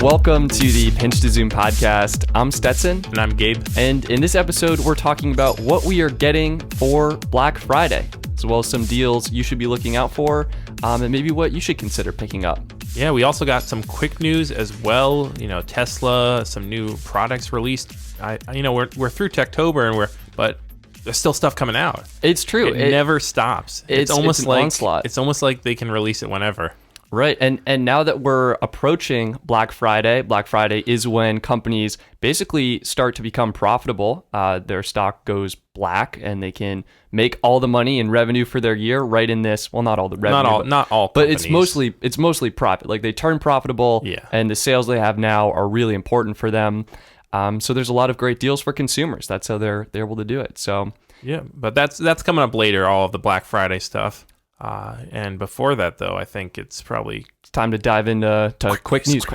Welcome to the Pinch to Zoom podcast. I'm Stetson. And I'm Gabe. And in this episode, we're talking about what we are getting for Black Friday, as well as some deals you should be looking out for, and maybe what you should consider picking up. Yeah, we also got some quick news as well. You know, Tesla, some new products released. We're through Techtober, but there's still stuff coming out. It's true. It never stops. It's almost like onslaught. It's almost like they can release it whenever. Right. And now that we're approaching Black Friday is when companies basically start to become profitable. Their stock goes black and they can make all the money and revenue for their year right in this. Well, not all the revenue. Not all but companies. it's mostly profit. Like they turn profitable, and the sales they have now are really important for them. So there's a lot of great deals for consumers. That's how they're able to do it. So yeah, but that's coming up later, all of the Black Friday stuff. And before that, though, I think it's probably time to dive into quick news.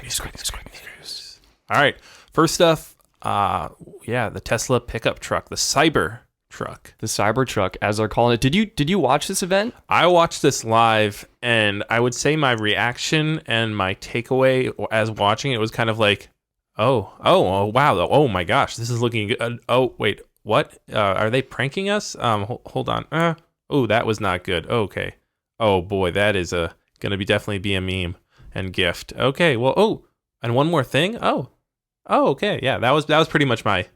All right. First stuff, the Tesla pickup truck, the Cybertruck. The Cybertruck, as they're calling it. Did you watch this event? I watched this live, and I would say my reaction and my takeaway as watching it was kind of like, oh wow, oh my gosh, this is looking good. Oh wait, what? Are they pranking us? Hold on. Oh, that was not good. Okay. Oh boy, that is gonna definitely be a meme and gift. Okay. Well. And one more thing. Oh. Okay. Yeah. That was pretty much my.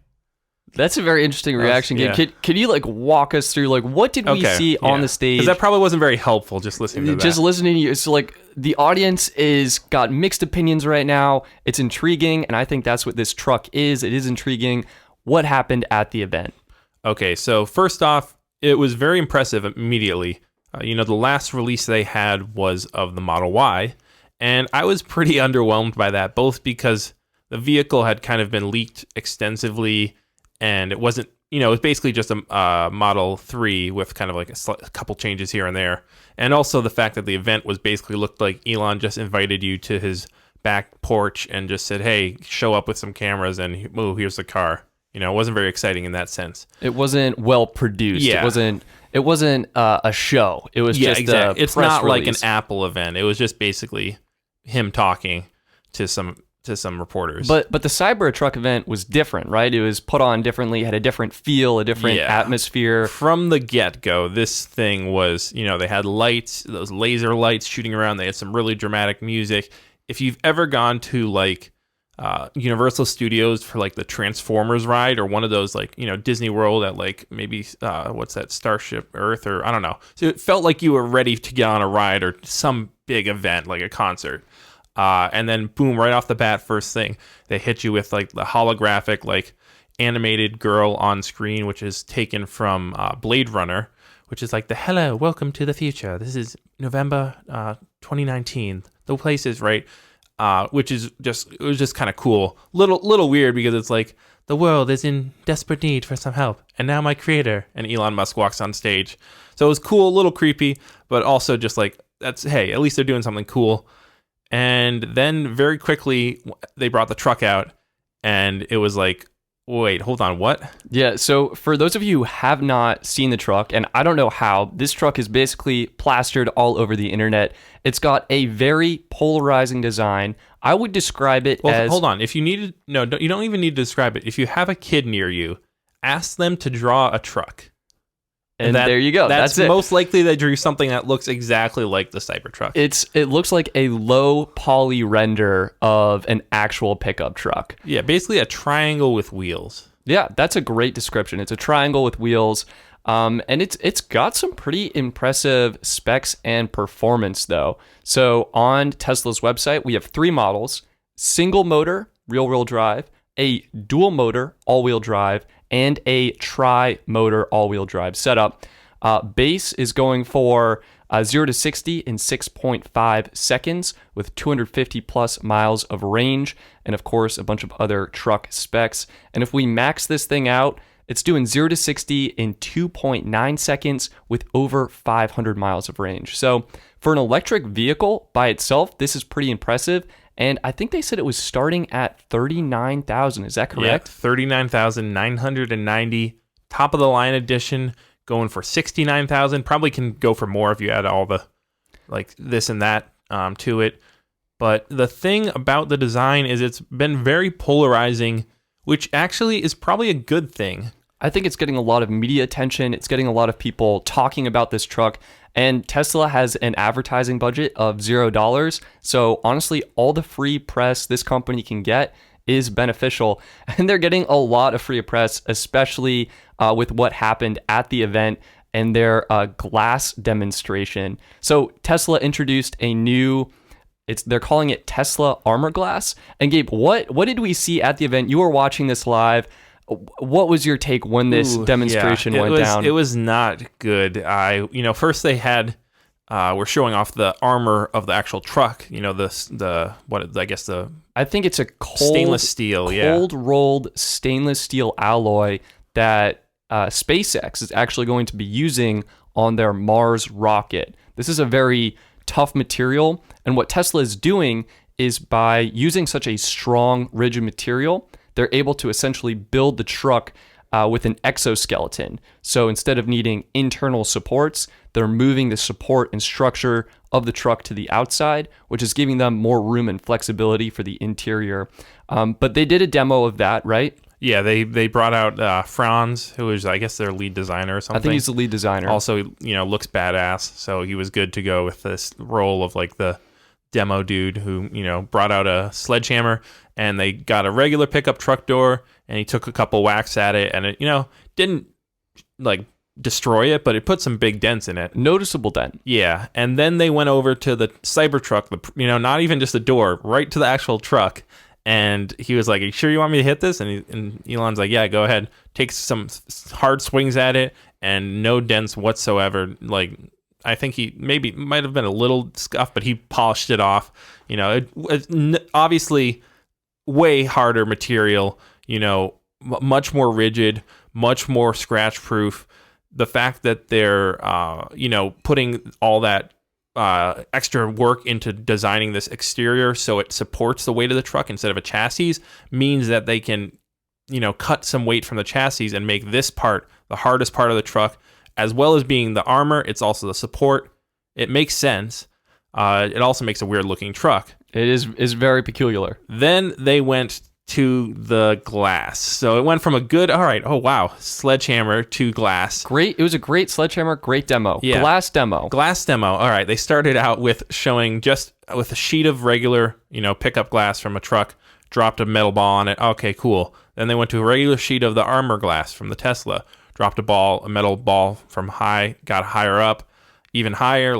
That's a very interesting reaction. Yeah. Can you walk us through what did we see on the stage? Because that probably wasn't very helpful. Just listening to that. Just listening to you. So the audience is got mixed opinions right now. It's intriguing, and I think that's what this truck is. It is intriguing. What happened at the event? Okay. So first off, it was very impressive immediately. The last release they had was of the Model Y, and I was pretty underwhelmed by that, both because the vehicle had kind of been leaked extensively, and it wasn't, it was basically just a Model 3 with kind of a couple changes here and there, and also the fact that the event was basically looked like Elon just invited you to his back porch and just said, hey, show up with some cameras, and here's the car. It wasn't very exciting in that sense. It wasn't well produced. Yeah. It wasn't a show. It was just exactly. It's not release. Like an Apple event. It was just basically him talking to some reporters. But the Cybertruck event was different, right? It was put on differently, had a different feel, a different atmosphere. From the get-go, this thing was, they had lights, those laser lights shooting around. They had some really dramatic music. If you've ever gone to Universal Studios for the Transformers ride, or one of those Disney World at maybe what's that, Starship Earth, or I don't know. So it felt like you were ready to get on a ride or some big event like a concert. And then boom, right off the bat, first thing, they hit you with the holographic animated girl on screen, which is taken from Blade Runner, which is the hello, welcome to the future. This is November 2019. The place is right. Which is it was just kind of cool. Little weird because it's the world is in desperate need for some help, and now my creator, and Elon Musk walks on stage. So it was cool, a little creepy, but also just that's, hey, at least they're doing something cool. And then very quickly they brought the truck out, and it was wait, hold on, what? Yeah, so for those of you who have not seen the truck, and I don't know how, this truck is basically plastered all over the internet. It's got a very polarizing design. I would describe it as... Hold on. If you needed... No, you don't even need to describe it. If you have a kid near you, ask them to draw a truck. And there you go. That's it. Most likely they drew something that looks exactly like the Cybertruck. It looks like a low poly render of an actual pickup truck. Yeah, basically a triangle with wheels. Yeah, that's a great description. It's a triangle with wheels. And it's got some pretty impressive specs and performance, though. So on Tesla's website, we have 3 models: single motor, rear-wheel drive, a dual motor, all-wheel drive, and a tri-motor all-wheel drive setup. Base is going for 0 to 60 in 6.5 seconds with 250 plus miles of range, and of course a bunch of other truck specs. And if we max this thing out, it's doing 0 to 60 in 2.9 seconds with over 500 miles of range. So for an electric vehicle by itself, this is pretty impressive. And I think they said it was starting at $39,000. Is that correct? Yeah, $39,990. Top of the line edition going for $69,000. Probably can go for more if you add all the this and that to it. But the thing about the design is it's been very polarizing, which actually is probably a good thing. I think it's getting a lot of media attention. It's getting a lot of people talking about this truck. And Tesla has an advertising budget of $0. So honestly, all the free press this company can get is beneficial. And they're getting a lot of free press, especially with what happened at the event and their glass demonstration. So Tesla introduced a new, they're calling it Tesla Armor Glass. And Gabe, what did we see at the event? You were watching this live. What was your take when this demonstration went down? It was not good. First they had, we're showing off the armor of the actual truck. I think it's a stainless steel, cold rolled stainless steel alloy that SpaceX is actually going to be using on their Mars rocket. This is a very tough material, and what Tesla is doing is by using such a strong, rigid material, they're able to essentially build the truck with an exoskeleton. So instead of needing internal supports, they're moving the support and structure of the truck to the outside, which is giving them more room and flexibility for the interior. But they did a demo of that, right? Yeah, they brought out Franz, who is, I guess, their lead designer or something. I think he's the lead designer. Also, looks badass, so he was good to go with this role of like the demo dude who, brought out a sledgehammer, and they got a regular pickup truck door, and he took a couple whacks at it, and it, didn't like destroy it, but it put some big dents in it. Noticeable dent. Yeah, and then they went over to the Cybertruck, not even just the door, right to the actual truck, and he was like, "Are you sure you want me to hit this?" And Elon's like, "Yeah, go ahead." Takes some hard swings at it, and no dents whatsoever. Like, I think he might have been a little scuffed, but he polished it off. It's obviously way harder material, much more rigid, much more scratch proof. The fact that they're, putting all that extra work into designing this exterior so it supports the weight of the truck instead of a chassis means that they can, cut some weight from the chassis and make this part the hardest part of the truck, as well as being the armor. It's also the support. It makes sense. It also makes a weird looking truck. It is very peculiar. Then they went to the glass. So it went from sledgehammer to glass. Great. It was a great sledgehammer, great demo. Yeah. Glass demo. All right. They started out with showing just with a sheet of regular, pickup glass from a truck, dropped a metal ball on it. Okay, cool. Then they went to a regular sheet of the armor glass from the Tesla, dropped a metal ball from got higher up, even higher,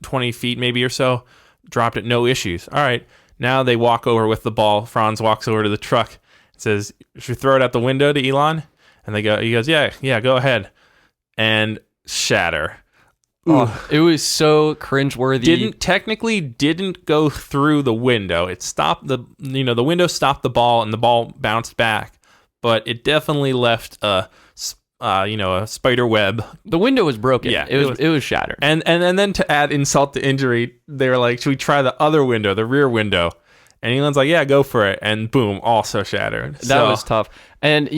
20 feet maybe or so, dropped it, no issues. All right. Now they walk over with the ball. Franz walks over to the truck and says, "Should we throw it out the window to Elon?" And he goes, yeah, go ahead. And shatter. Oh, it was so cringeworthy. Didn't go through the window. It stopped the window stopped the ball, and the ball bounced back. But it definitely left a spider web. The window was broken. Yeah, it was shattered. And then to add insult to injury, they were like, "Should we try the other window, the rear window?" And Elon's like, "Yeah, go for it." And boom, also shattered. That was tough. And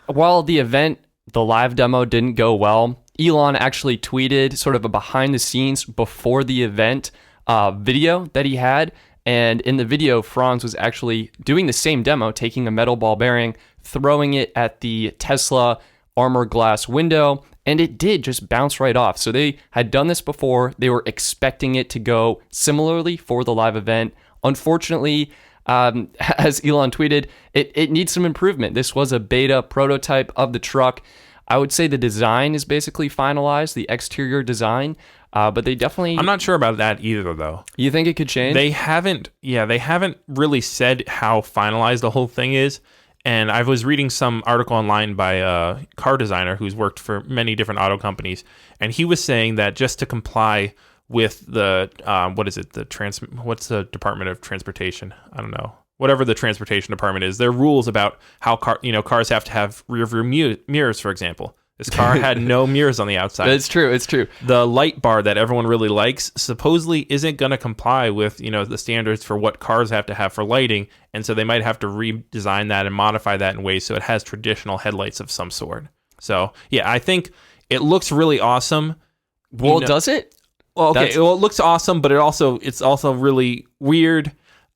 while the live demo didn't go well, Elon actually tweeted sort of a behind the scenes before the event video that he had. And in the video, Franz was actually doing the same demo, taking a metal ball bearing, throwing it at the Tesla armor glass window, and it did just bounce right off. So they had done this before. They were expecting it to go similarly for the live event. Unfortunately, as Elon tweeted, it needs some improvement. This was a beta prototype of the truck. I would say the design is basically finalized, the exterior design, but they definitely... I'm not sure about that either, though. You think it could change? They haven't really said how finalized the whole thing is. And I was reading some article online by a car designer who's worked for many different auto companies, and he was saying that just to comply with the what's the Department of Transportation? I don't know. Whatever the transportation department is, there are rules about how cars have to have rear view mirrors, for example. This car had no mirrors on the outside. It's true. The light bar that everyone really likes supposedly isn't going to comply with, the standards for what cars have to have for lighting. And so they might have to redesign that and modify that in ways so it has traditional headlights of some sort. So, yeah, I think it looks really awesome. Well, does it? Well, okay. Well, it looks awesome, but it's also really weird.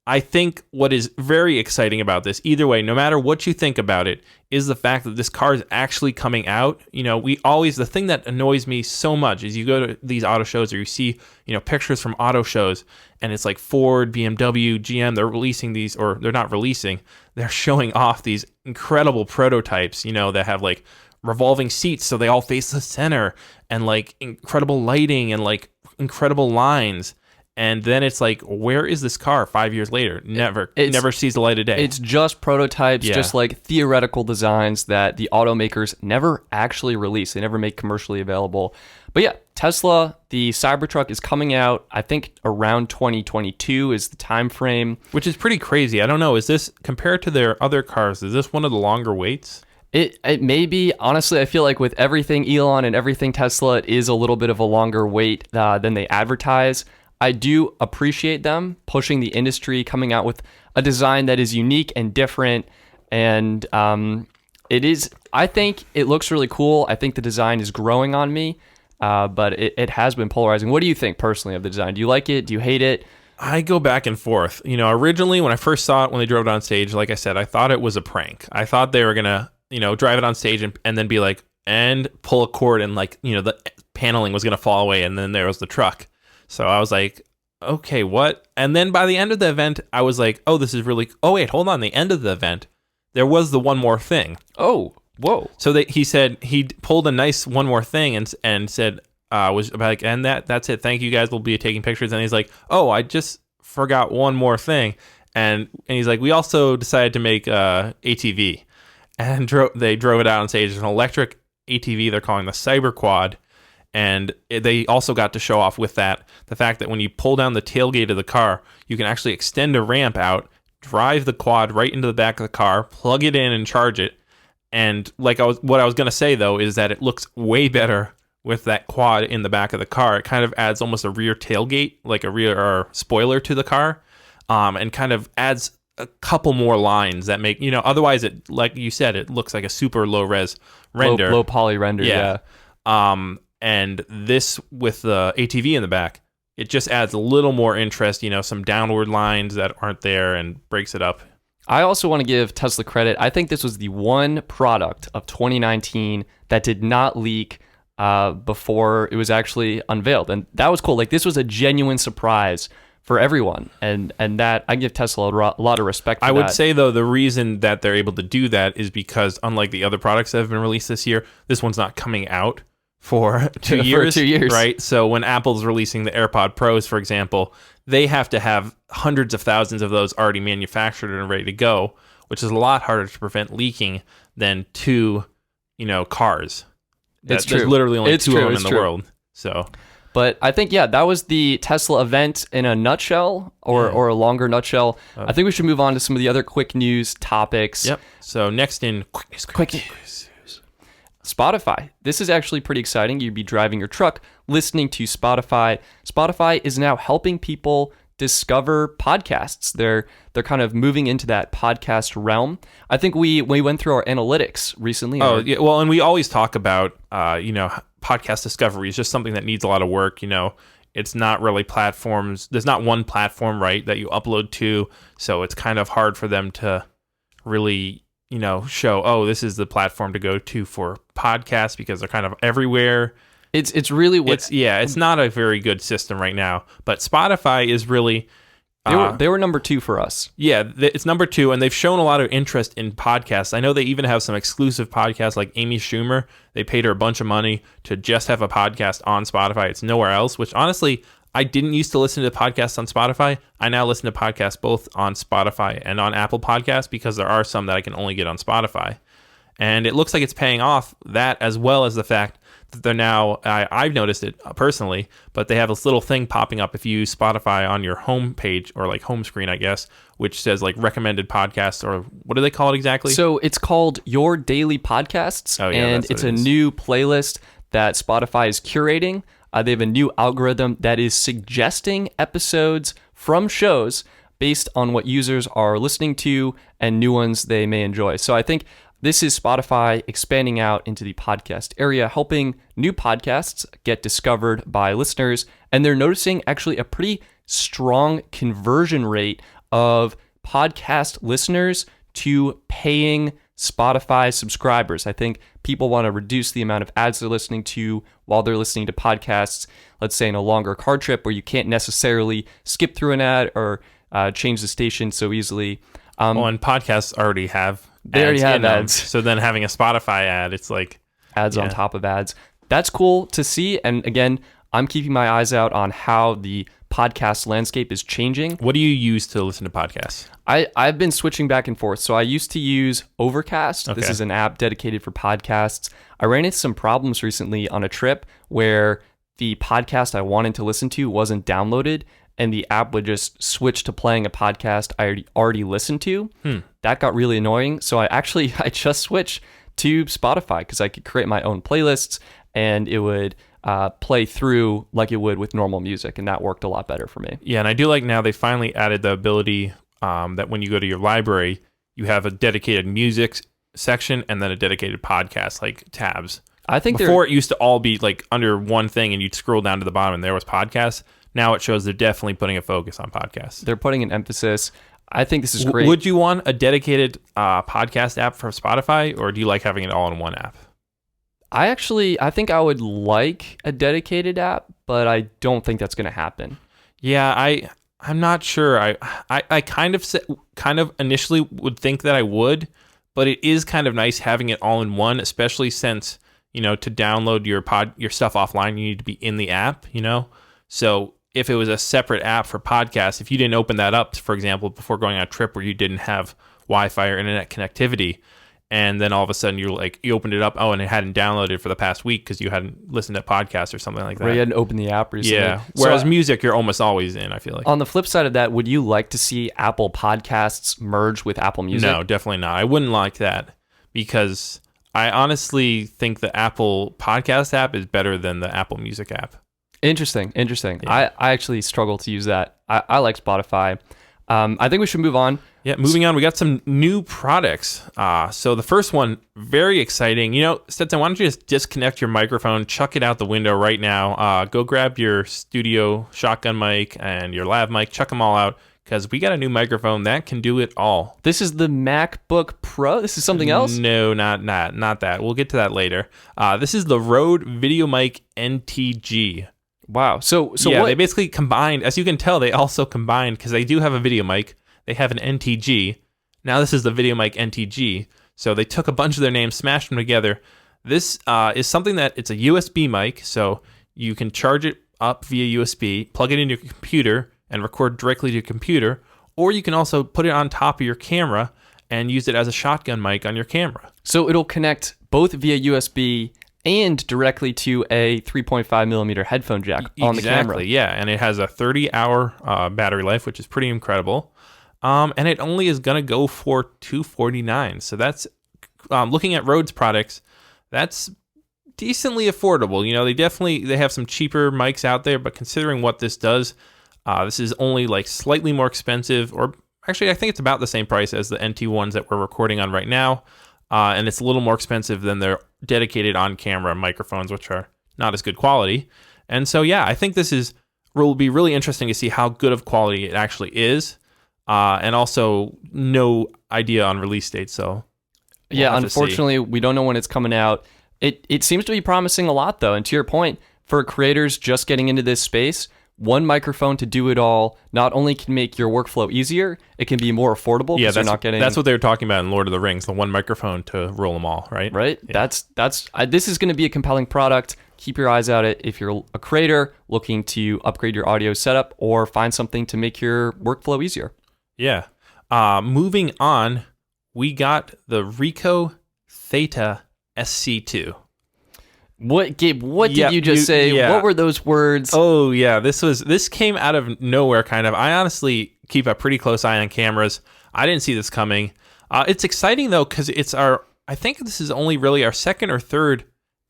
I think what is very exciting about this, either way, no matter what you think about it, is the fact that this car is actually coming out. The thing that annoys me so much is you go to these auto shows or you see, pictures from auto shows, and it's like Ford, BMW, GM, they're releasing these, or they're not releasing, they're showing off these incredible prototypes, that have like revolving seats so they all face the center, and like incredible lighting and like incredible lines. And then it's like, where is this car 5 years later? Never sees the light of day. It's just prototypes, just like theoretical designs that the automakers never actually release. They never make commercially available. But yeah, Tesla, the Cybertruck is coming out, I think around 2022 is the time frame. Which is pretty crazy. I don't know. Is this, compared to their other cars, is this one of the longer waits? It may be. Honestly, I feel like with everything Elon and everything Tesla, it is a little bit of a longer wait than they advertise. I do appreciate them pushing the industry, coming out with a design that is unique and different. And I think it looks really cool. I think the design is growing on me, but it has been polarizing. What do you think personally of the design? Do you like it? Do you hate it? I go back and forth. Originally when I first saw it, when they drove it on stage, like I said, I thought it was a prank. I thought they were going to, drive it on stage and then be like, and pull a cord and like, the paneling was going to fall away. And then there was the truck. So I was like, okay, what? And then by the end of the event, I was like, oh, this is really... Oh, wait, hold on. The end of the event, there was the one more thing. Oh, whoa. So he said, he pulled a nice one more thing and said, was like, and that's it. Thank you guys. We'll be taking pictures. And he's like, oh, I just forgot one more thing. And he's like, we also decided to make ATV. And they drove it out on stage. It's an electric ATV they're calling the Cyberquad. And they also got to show off with that the fact that when you pull down the tailgate of the car, you can actually extend a ramp out, drive the quad right into the back of the car, plug it in and charge it. And what I was going to say, though, is that it looks way better with that quad in the back of the car. It kind of adds almost a rear tailgate, like a rear spoiler to the car, and kind of adds a couple more lines that make, otherwise, it, like you said, it looks like a super low-res render. Low poly render, yeah. And this with the ATV in the back, it just adds a little more interest, some downward lines that aren't there and breaks it up. I also want to give Tesla credit. I think this was the one product of 2019 that did not leak before it was actually unveiled. And that was cool. Like, this was a genuine surprise for everyone. And that, I give Tesla a lot of respect for that. I would say, though, the reason that they're able to do that is because, unlike the other products that have been released this year, this one's not coming out for 2 years, for 2 years, right? So when Apple's releasing the AirPod Pros, for example, they have to have hundreds of thousands of those already manufactured and ready to go, which is a lot harder to prevent leaking than two, cars. It's true. There's literally only two of them in the world. So, but I think, that was the Tesla event in a nutshell, or a longer nutshell. I think we should move on to some of the other quick news topics. Yep. So next in quick news. Spotify. This is actually pretty exciting. You'd be driving your truck, listening to Spotify. Spotify is now helping people discover podcasts. They're kind of moving into that podcast realm. I think we went through our analytics recently. Oh, yeah. Well, and we always talk about, podcast discovery is just something that needs a lot of work. It's not really platforms. There's not one platform, right, that you upload to. So it's kind of hard for them to really, show, oh, this is the platform to go to for podcasts, because they're kind of everywhere. It's really what... It's not a very good system right now. But Spotify is really... They were number 2 for us. Yeah, it's number 2, and they've shown a lot of interest in podcasts. I know they even have some exclusive podcasts, like Amy Schumer. They paid her a bunch of money to just have a podcast on Spotify. It's nowhere else, which honestly, I didn't used to listen to podcasts on Spotify. I now listen to podcasts both on Spotify and on Apple Podcasts, because there are some that I can only get on Spotify. And it looks like it's paying off, that as well as the fact that they're now, I've noticed it personally, but they have this little thing popping up if you use Spotify on your home page, or like home screen, I guess, which says like recommended podcasts, or what do they call it exactly? So it's called Your Daily Podcasts, and it's a new playlist that Spotify is curating. They have a new algorithm that is suggesting episodes from shows based on what users are listening to and new ones they may enjoy. So I think This is Spotify expanding out into the podcast area, helping new podcasts get discovered by listeners. And they're noticing actually a pretty strong conversion rate of podcast listeners to paying Spotify subscribers. I think people want to reduce the amount of ads they're listening to while they're listening to podcasts, let's say in a longer car trip where you can't necessarily skip through an ad or change the station so easily. And podcasts already have They already have ads. So then having a Spotify ad, it's like ads on top of ads. That's cool to see. And again, I'm keeping my eyes out on how the podcast landscape is changing. What do you use to listen to podcasts? I've been switching back and forth. So I used to use Overcast. Okay. This is an app dedicated for podcasts. I ran into some problems recently on a trip where the podcast I wanted to listen to wasn't downloaded, and the app would just switch to playing a podcast I already listened to. That got really annoying. So I just switched to Spotify because I could create my own playlists, and it would play through like it would with normal music, and that worked a lot better for me. Yeah, and I do like now they finally added the ability that when you go to your library, you have a dedicated music section and then a dedicated podcast, like tabs. I think before it used to all be like under one thing, and you'd scroll down to the bottom and there was podcasts. Now it shows they're definitely putting a focus on podcasts. They're putting an emphasis. I think this is great. Would you want a dedicated podcast app for Spotify, or do you like having it all in one app? I think I would like a dedicated app, but I don't think that's going to happen. Yeah, I'm not sure. I kind of initially would think that I would, but it is kind of nice having it all in one, especially since, to download your stuff offline, you need to be in the app, So if it was a separate app for podcasts, if you didn't open that up, for example, before going on a trip where you didn't have Wi-Fi or internet connectivity, and then all of a sudden you opened it up, and it hadn't downloaded for the past week because you hadn't listened to podcasts or something like that. Or you hadn't opened the app recently. Yeah. Whereas music, you're almost always in, I feel like. On the flip side of that, would you like to see Apple Podcasts merge with Apple Music? No, definitely not. I wouldn't like that because I honestly think the Apple Podcast app is better than the Apple Music app. Interesting. Yeah. I actually struggle to use that. I like Spotify. I think we should move on. Yeah, moving on, we got some new products. So the first one, very exciting. Stetson, why don't you just disconnect your microphone, chuck it out the window right now. Go grab your studio shotgun mic and your lav mic, chuck them all out, because we got a new microphone that can do it all. This is the MacBook Pro? This is something else? No, not that. We'll get to that later. This is the Rode VideoMic NTG. Wow. So yeah, what? They basically combined, as you can tell, they also combined, because they do have a video mic. They have an NTG. Now this is the VideoMic NTG. So they took a bunch of their names, smashed them together. This is something that it's a USB mic, so you can charge it up via USB, plug it into your computer, and record directly to your computer. Or you can also put it on top of your camera and use it as a shotgun mic on your camera. So it'll connect both via USB and directly to a 3.5 millimeter headphone jack on the camera. Exactly, yeah. And it has a 30-hour battery life, which is pretty incredible. And it only is going to go for $249. So that's, looking at Rode's products, that's decently affordable. They have some cheaper mics out there, but considering what this does, this is only like slightly more expensive, or actually I think it's about the same price as the NT ones that we're recording on right now. And it's a little more expensive than their dedicated on-camera microphones, which are not as good quality. And so, yeah, I think this will be really interesting to see how good of quality it actually is. And also no idea on release date. So yeah, unfortunately, we don't know when it's coming out. It seems to be promising a lot, though. And to your point, for creators just getting into this space, one microphone to do it all not only can make your workflow easier, it can be more affordable. Yeah, that's what they were talking about in Lord of the Rings, the one microphone to roll them all, right? Right. Yeah. This is going to be a compelling product. Keep your eyes out if you're a creator looking to upgrade your audio setup or find something to make your workflow easier. Yeah. Moving on, we got the Ricoh Theta SC2. What, Gabe? What did you just say? Yeah. What were those words? Oh yeah, this came out of nowhere, kind of. I honestly keep a pretty close eye on cameras. I didn't see this coming. It's exciting though, because I think this is only really our second or third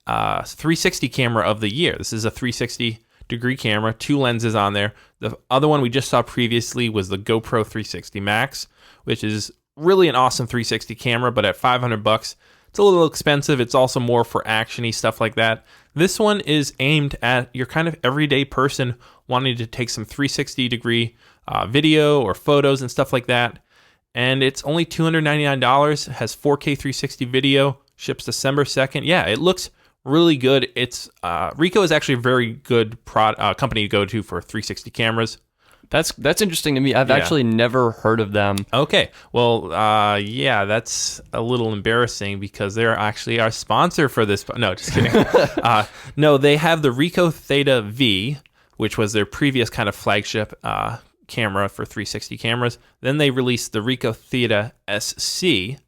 360 camera of the year. This is a 360 degree camera, 2 lenses on there. The other one we just saw previously was the GoPro 360 Max, which is really an awesome 360 camera, but at $500, it's a little expensive. It's also more for actiony stuff like that. This one is aimed at your kind of everyday person wanting to take some 360-degree video or photos and stuff like that. And it's only $299. It has 4K 360 video. Ships December 2nd. Yeah, it looks really good. It's Ricoh is actually a very good company to go to for 360 cameras. That's interesting to me. I've actually never heard of them. Okay. Well, yeah, that's a little embarrassing because they're actually our sponsor for this. No, just kidding. No, they have the Ricoh Theta V, which was their previous kind of flagship camera for 360 cameras. Then they released the Ricoh Theta SC,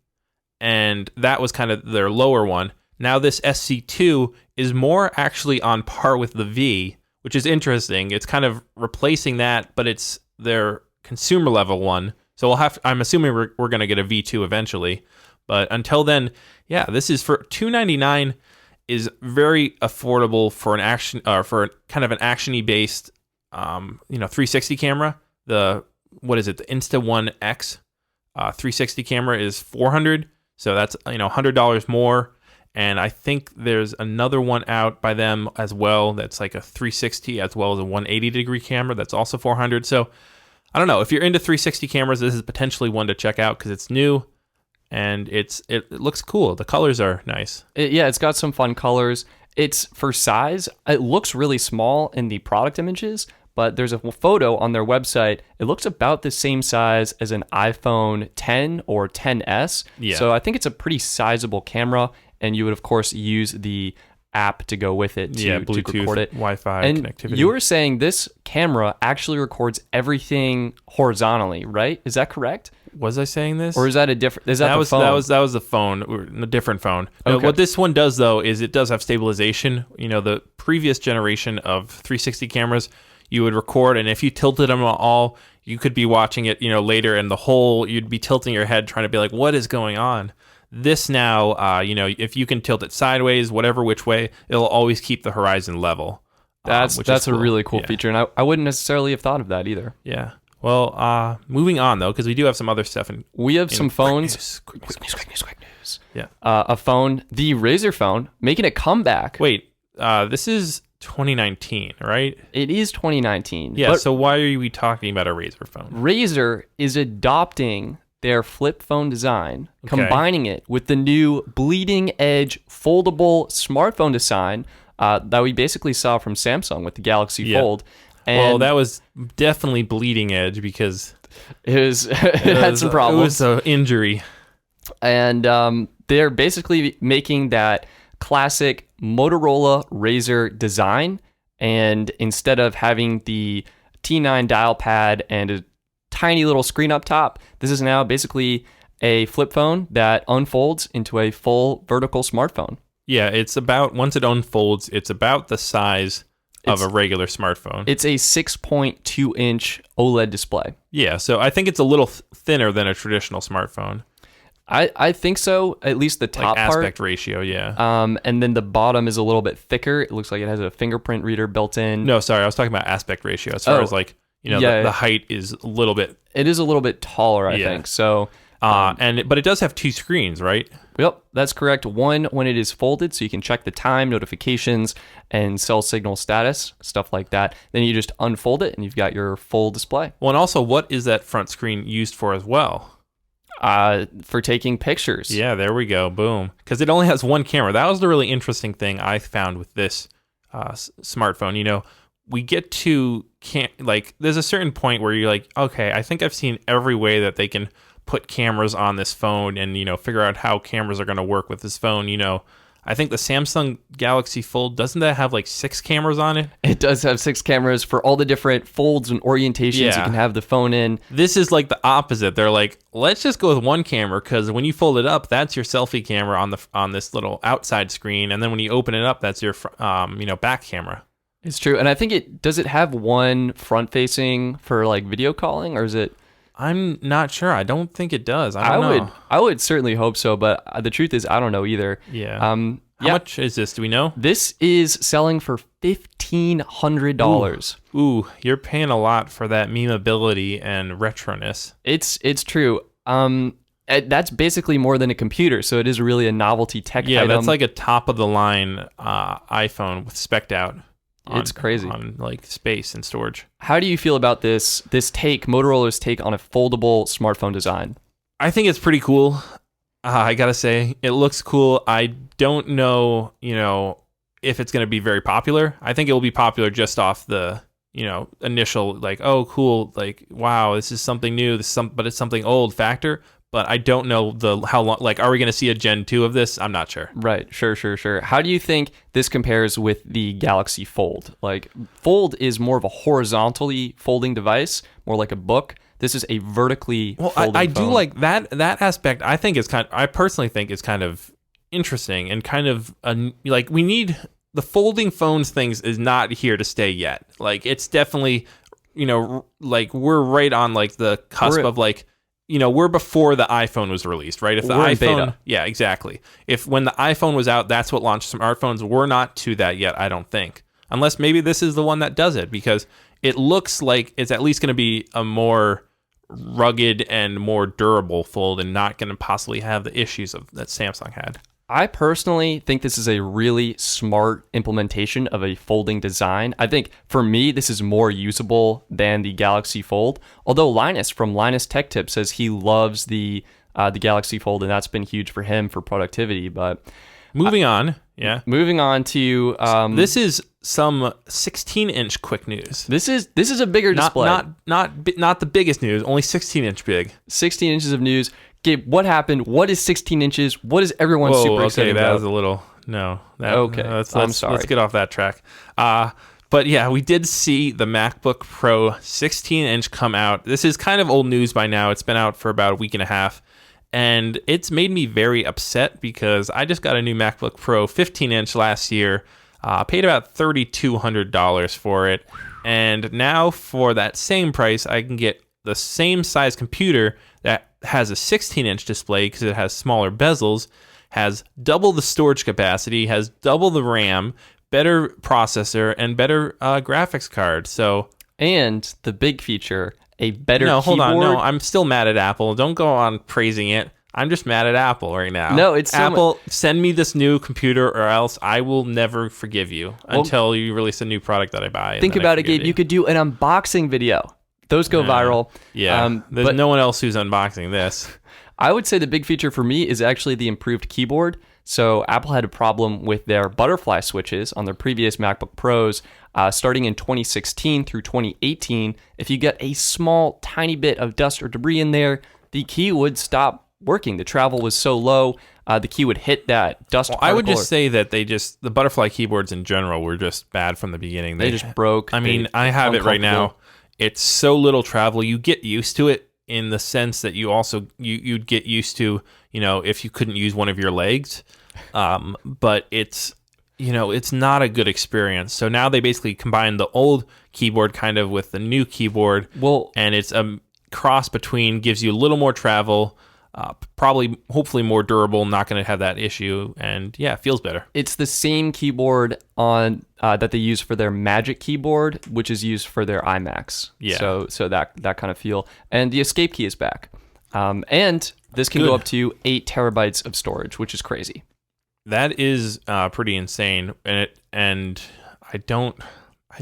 and that was kind of their lower one. Now this SC2 is more actually on par with the V, which is interesting. It's kind of replacing that, but it's their consumer level one. So I'm assuming we're going to get a V2 eventually. But until then, yeah, this is for $299 is very affordable for an action for kind of an actiony based 360 camera. The Insta1 X 360 camera is $400. So that's $100 more. And I think there's another one out by them as well that's like a 360 as well as a 180-degree camera that's also $400. So I don't know. If you're into 360 cameras, this is potentially one to check out because it's new and it looks cool. The colors are nice. It's got some fun colors. It's for size. It looks really small in the product images, but there's a photo on their website. It looks about the same size as an iPhone 10 or 10s. Yeah. So I think it's a pretty sizable camera. And you would, of course, use the app to go with it to Bluetooth, record it. Wi-Fi and connectivity. You were saying this camera actually records everything horizontally, right? Is that correct? Was I saying this? Or is that a different? Is that the phone? That was the phone, a different phone. No, what this one does though is it does have stabilization. The previous generation of 360 cameras, you would record, and if you tilted them all, you could be watching it, later, and you'd be tilting your head trying to be like, what is going on? This now, if you can tilt it sideways, whatever which way, it'll always keep the horizon level. That's cool. a really cool feature, and I wouldn't necessarily have thought of that either. Yeah. Well, moving on though, because we do have some other stuff. We have some phones. Quick news. Yeah. A phone, the RAZR phone, making a comeback. Wait, this is 2019, right? It is 2019. Yeah. So why are we talking about a RAZR phone? RAZR is adopting their flip phone design, combining it with the new bleeding edge foldable smartphone design that we basically saw from Samsung with the Galaxy Fold. And that was definitely bleeding edge because it had some problems. It was an injury. And they're basically making that classic Motorola RAZR design. And instead of having the T9 dial pad and a tiny little screen up top, this is now basically a flip phone that unfolds into a full vertical smartphone. Yeah, once it unfolds, it's about the size of a regular smartphone. It's a 6.2-inch OLED display. Yeah, so I think it's a little thinner than a traditional smartphone. I think so, at least the top part. Aspect ratio, yeah. And then the bottom is a little bit thicker. It looks like it has a fingerprint reader built in. No, sorry, I was talking about aspect ratio as far as the height is a little bit. It is a little bit taller, I think. So, but it does have two screens, right? Yep, that's correct. One when it is folded, so you can check the time, notifications, and cell signal status, stuff like that. Then you just unfold it, and you've got your full display. Well, and also, what is that front screen used for as well? For taking pictures. Yeah, there we go. Boom. Because it only has one camera. That was the really interesting thing I found with this smartphone. We get to there's a certain point where you're like, okay, I think I've seen every way that they can put cameras on this phone and figure out how cameras are going to work with this phone. I think the Samsung Galaxy Fold, doesn't that have 6 cameras on it? It does have 6 cameras for all the different folds and orientations you can have the phone in. This is like the opposite. They're like, let's just go with one camera, because when you fold it up, that's your selfie camera on this little outside screen, and then when you open it up, that's your back camera. It's true. And I think does it have one front facing for video calling, or is it? I'm not sure. I don't think it does. I don't know. I would certainly hope so, but the truth is I don't know either. Yeah. How much is this? Do we know? This is selling for $1,500. Ooh, you're paying a lot for that memeability and retroness. It's true. That's basically more than a computer, so it is really a novelty tech item. That's like a top of the line iPhone with spec'd out. It's crazy on like space and storage. How do you feel about this Motorola's take on a foldable smartphone design? I think it's pretty cool. I gotta say, it looks cool. I don't know, if it's going to be very popular. I think it will be popular just off the, initial like, oh, cool, like, wow, this is something new. But it's something old factor. But I don't know how long. Like, are we going to see a Gen 2 of this? I'm not sure. Right. Sure. How do you think this compares with the Galaxy Fold? Like, Fold is more of a horizontally folding device, more like a book. This is a vertically folding I phone. do like that aspect. I personally think is kind of interesting and kind of like we need the folding phones things is not here to stay yet. Like, it's definitely, like we're right on like the cusp of like, we're before the iPhone was released, right? If the we're iPhone, in beta. Yeah, exactly. If when the iPhone was out, that's what launched smartphones. We're not to that yet, I don't think. Unless maybe this is the one that does it, because it looks like it's at least going to be a more rugged and more durable fold and not going to possibly have the issues that Samsung had. I personally think this is a really smart implementation of a folding design. I think for me, this is more usable than the Galaxy Fold. Although Linus from Linus Tech Tip says he loves the Galaxy Fold, and that's been huge for him for productivity. But moving on to this is some 16-inch quick news. This is a bigger display. Not the biggest news, only 16-inch big. 16 inches of news. Gabe, what happened? What is 16 inches? What is everyone super excited about? That was a little... No. Okay, I'm sorry. Let's get off that track. But yeah, we did see the MacBook Pro 16-inch come out. This is kind of old news by now. It's been out for about a week and a half. And it's made me very upset because I just got a new MacBook Pro 15-inch last year. Paid about $3,200 for it. And now for that same price, I can get the same size computer that has a 16-inch display because it has smaller bezels, has double the storage capacity, has double the RAM, better processor, and better graphics card. And the big feature, a better keyboard. Hold on. No, I'm still mad at Apple. Don't go on praising it. I'm just mad at Apple right now. No, it's Apple. Send me this new computer, or else I will never forgive you until you release a new product that I buy. Think about it, Gabe. You could do an unboxing video. Those go viral. Yeah, there's no one else who's unboxing this. I would say the big feature for me is actually the improved keyboard. So Apple had a problem with their butterfly switches on their previous MacBook Pros starting in 2016 through 2018. If you get a small, tiny bit of dust or debris in there, the key would stop working. The travel was so low, the key would hit that dust particle. I would just say that the butterfly keyboards in general were just bad from the beginning. They just broke. I mean, I have it right now. It's so little travel. You get used to it in the sense that you also you'd get used to, if you couldn't use one of your legs. But it's not a good experience. So now they basically combine the old keyboard kind of with the new keyboard. Well, and it's a cross between, gives you a little more travel, hopefully more durable, not going to have that issue, and yeah, it feels better. It's the same keyboard on that they use for their Magic Keyboard, which is used for their iMacs. Yeah. So that kind of feel, and the escape key is back, and this can go up to 8 terabytes of storage, which is crazy. That is pretty insane, and I don't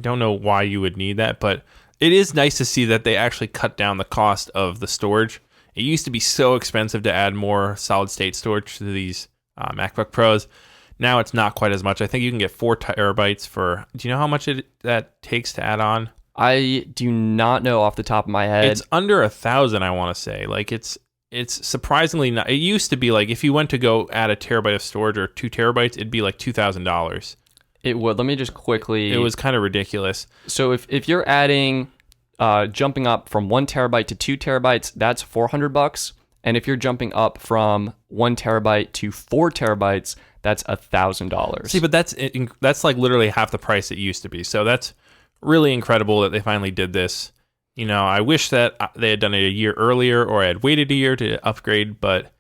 know why you would need that, but it is nice to see that they actually cut down the cost of the storage. It used to be so expensive to add more solid state storage to these MacBook Pros. Now it's not quite as much. I think you can get 4 terabytes for. Do you know how much that takes to add on? I do not know off the top of my head. It's under 1,000, I want to say. Like it's surprisingly not. It used to be like if you went to go add a terabyte of storage or 2 terabytes, it'd be like $2,000. It would. Let me just quickly. It was kind of ridiculous. So if you're adding. Jumping up from 1 terabyte to 2 terabytes, that's $400. And if you're jumping up from 1 terabyte to 4 terabytes, that's $1,000. See, but that's like literally half the price it used to be. So that's really incredible that they finally did this. I wish that they had done it a year earlier, or I had waited a year to upgrade, but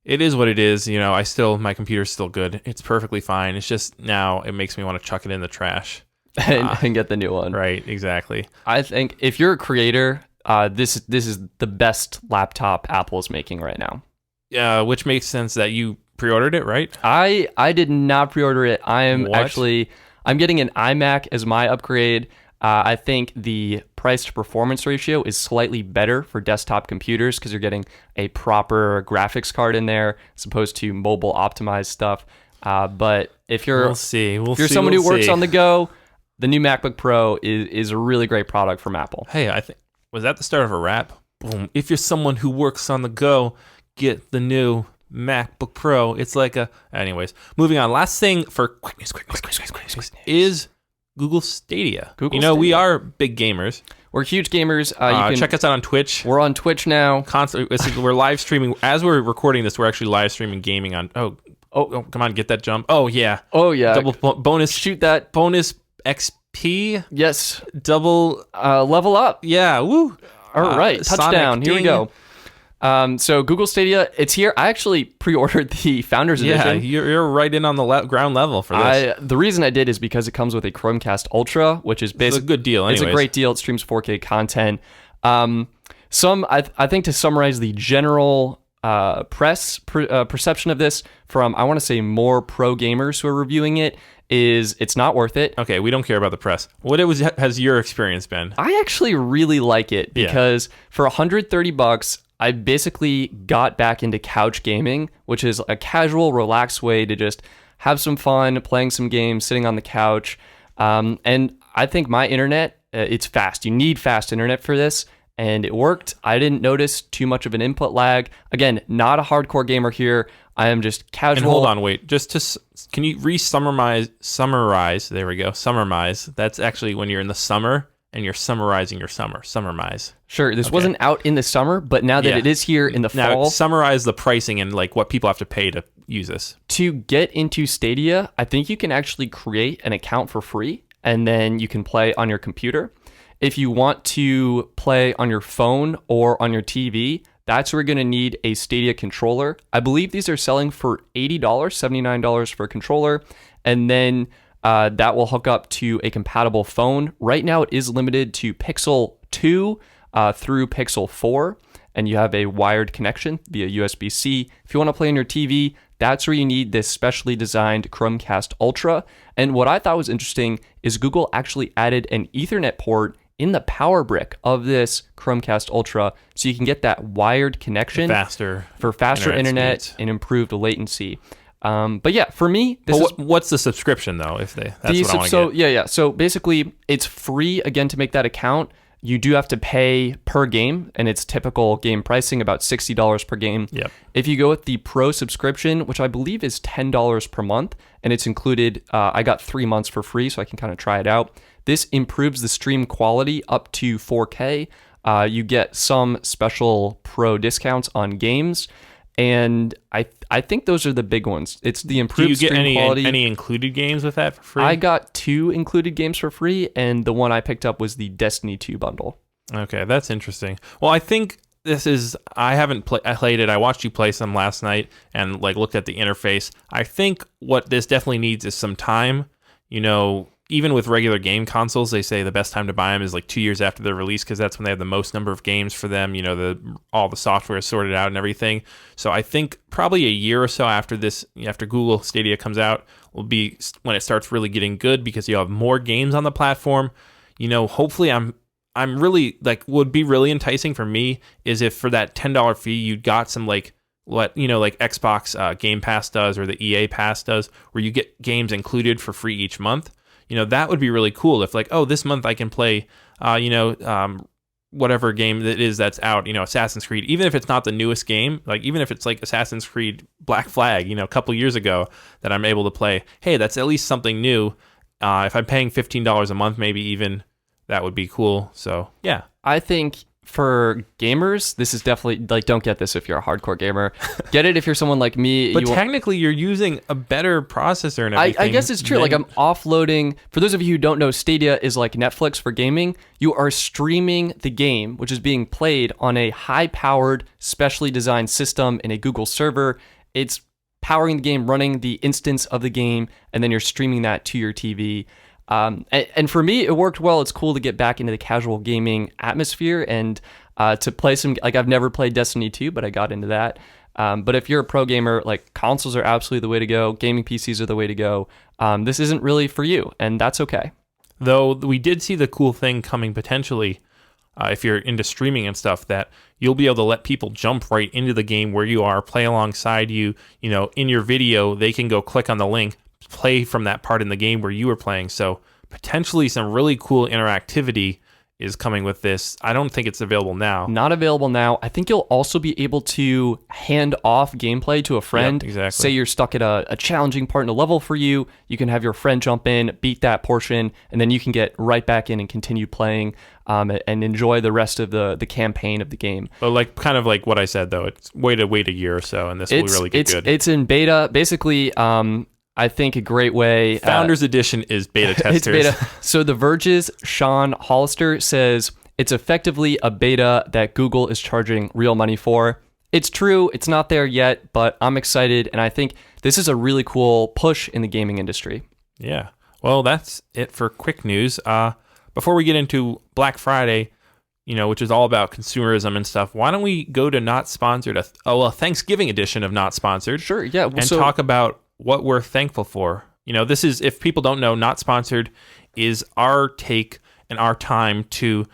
it is what it is. My computer's still good. It's perfectly fine. It's just now it makes me want to chuck it in the trash. And get the new one. Right, exactly. I think if you're a creator, this is the best laptop Apple is making right now. Which makes sense that you pre-ordered it, right? I did not pre-order it. I'm getting an iMac as my upgrade. I think the price to performance ratio is slightly better for desktop computers because you're getting a proper graphics card in there as opposed to mobile optimized stuff. But if you're someone who works on the go, the new MacBook Pro is a really great product from Apple. Hey, I think was that the start of a rap? Boom. If you're someone who works on the go, get the new MacBook Pro. It's like anyways, moving on. Last thing for quick news is Google Stadia. We are big gamers. We're huge gamers. You can check us out on Twitch. We're on Twitch now. We're live streaming. As we're recording this, we're actually live streaming gaming on... Oh, come on, get that jump. Oh, yeah. Double bonus. Shoot that. Bonus XP. Yes. Double... level up. Yeah, woo. All right, touchdown. Here we go. So Google Stadia, it's here. I actually pre-ordered the Founders Edition. Yeah, you're right in on the ground level for this. The reason I did is because it comes with a Chromecast Ultra, which is basically a good deal. Anyways. It's a great deal. It streams 4K content. I think to summarize the general perception of this from, I want to say, more pro gamers who are reviewing it, is it's not worth it. Okay, we don't care about the press. What has your experience been? I actually really like it because for $130, I basically got back into couch gaming, which is a casual, relaxed way to just have some fun, playing some games, sitting on the couch. And I think my internet, it's fast. You need fast internet for this, and it worked. I didn't notice too much of an input lag. Again, not a hardcore gamer here. I am just casual. And hold on, wait. Can you summarize? There we go. Summarize. That's actually when you're in the summer and you're summarizing your summer. Summarize. Sure. This wasn't out in the summer, but now that it is here in the fall. Now, summarize the pricing and like what people have to pay to use this. To get into Stadia, I think you can actually create an account for free, and then you can play on your computer. If you want to play on your phone or on your TV, that's where you're going to need a Stadia controller. I believe these are selling for $80, $79 for a controller, and then that will hook up to a compatible phone. Right now, it is limited to Pixel 2 through Pixel 4, and you have a wired connection via USB-C. If you want to play on your TV, that's where you need this specially designed Chromecast Ultra. And what I thought was interesting is Google actually added an Ethernet port in the power brick of this Chromecast Ultra, so you can get that wired connection for faster internet and improved latency. But yeah, for me, what's the subscription though? That's what I want to get. Yeah. So basically, it's free again to make that account. You do have to pay per game, and it's typical game pricing, about $60 per game. Yep. If you go with the Pro subscription, which I believe is $10 per month, and it's included, I got 3 months for free, so I can kind of try it out. This improves the stream quality up to 4K. You get some special Pro discounts on games, and I think those are the big ones. It's the improved stream quality. Any included games with that for free? I got 2 included games for free, and the one I picked up was the Destiny 2 bundle. Okay, that's interesting. Well, I think I haven't played it. I watched you play some last night and looked at the interface. I think what this definitely needs is some time. Even with regular game consoles, they say the best time to buy them is 2 years after their release, because that's when they have the most number of games for them. All the software is sorted out and everything. So I think probably a year or so after Google Stadia comes out, will be when it starts really getting good, because you'll have more games on the platform. Hopefully I'm really would be really enticing for me is if for that $10 fee you got some like Xbox Game Pass does, or the EA Pass does, where you get games included for free each month. That would be really cool if this month I can play, whatever game that is that's out, Assassin's Creed, even if it's not the newest game, even if it's Assassin's Creed Black Flag, a couple years ago that I'm able to play. Hey, that's at least something new. If I'm paying $15 a month, maybe even that would be cool. So yeah, I think for gamers, this is definitely don't get this if you're a hardcore gamer. Get it if you're someone like me. But technically, you're using a better processor and everything. I guess it's true. I'm offloading. For those of you who don't know, Stadia is like Netflix for gaming. You are streaming the game, which is being played on a high-powered, specially designed system in a Google server. It's powering the game, running the instance of the game, and then you're streaming that to your TV. And for me, it worked well. It's cool to get back into the casual gaming atmosphere and to play some, like I've never played Destiny 2, but I got into that. But if you're a pro gamer, like consoles are absolutely the way to go. Gaming PCs are the way to go. This isn't really for you, and that's okay. Though we did see the cool thing coming potentially, if you're into streaming and stuff, that you'll be able to let people jump right into the game where you are, play alongside you. You know, in your video, they can go click on the link, play from that part in the game where you were playing. So potentially some really cool interactivity is coming with this. I don't think it's available now. Not available now. I think you'll also be able to hand off gameplay to a friend. Yep, exactly. Say you're stuck at a challenging part in a level for you. You can have your friend jump in, beat that portion, and then you can get right back in and continue playing and enjoy the rest of the campaign of the game. But like kind of like what I said, though, it's wait a year or so, and this will really get good. It's in beta. Basically, I think a great way. Founders Edition is beta testers. It's beta. So The Verge's Sean Hollister says it's effectively a beta that Google is charging real money for. It's true. It's not there yet, but I'm excited, and I think this is a really cool push in the gaming industry. Yeah. Well, that's it for quick news. Before we get into Black Friday, which is all about consumerism and stuff, why don't we go to Not Sponsored, a Thanksgiving edition of Not Sponsored? Sure, yeah. Well, and talk about what we're thankful for. This is, if people don't know, Not Sponsored is our take and our time to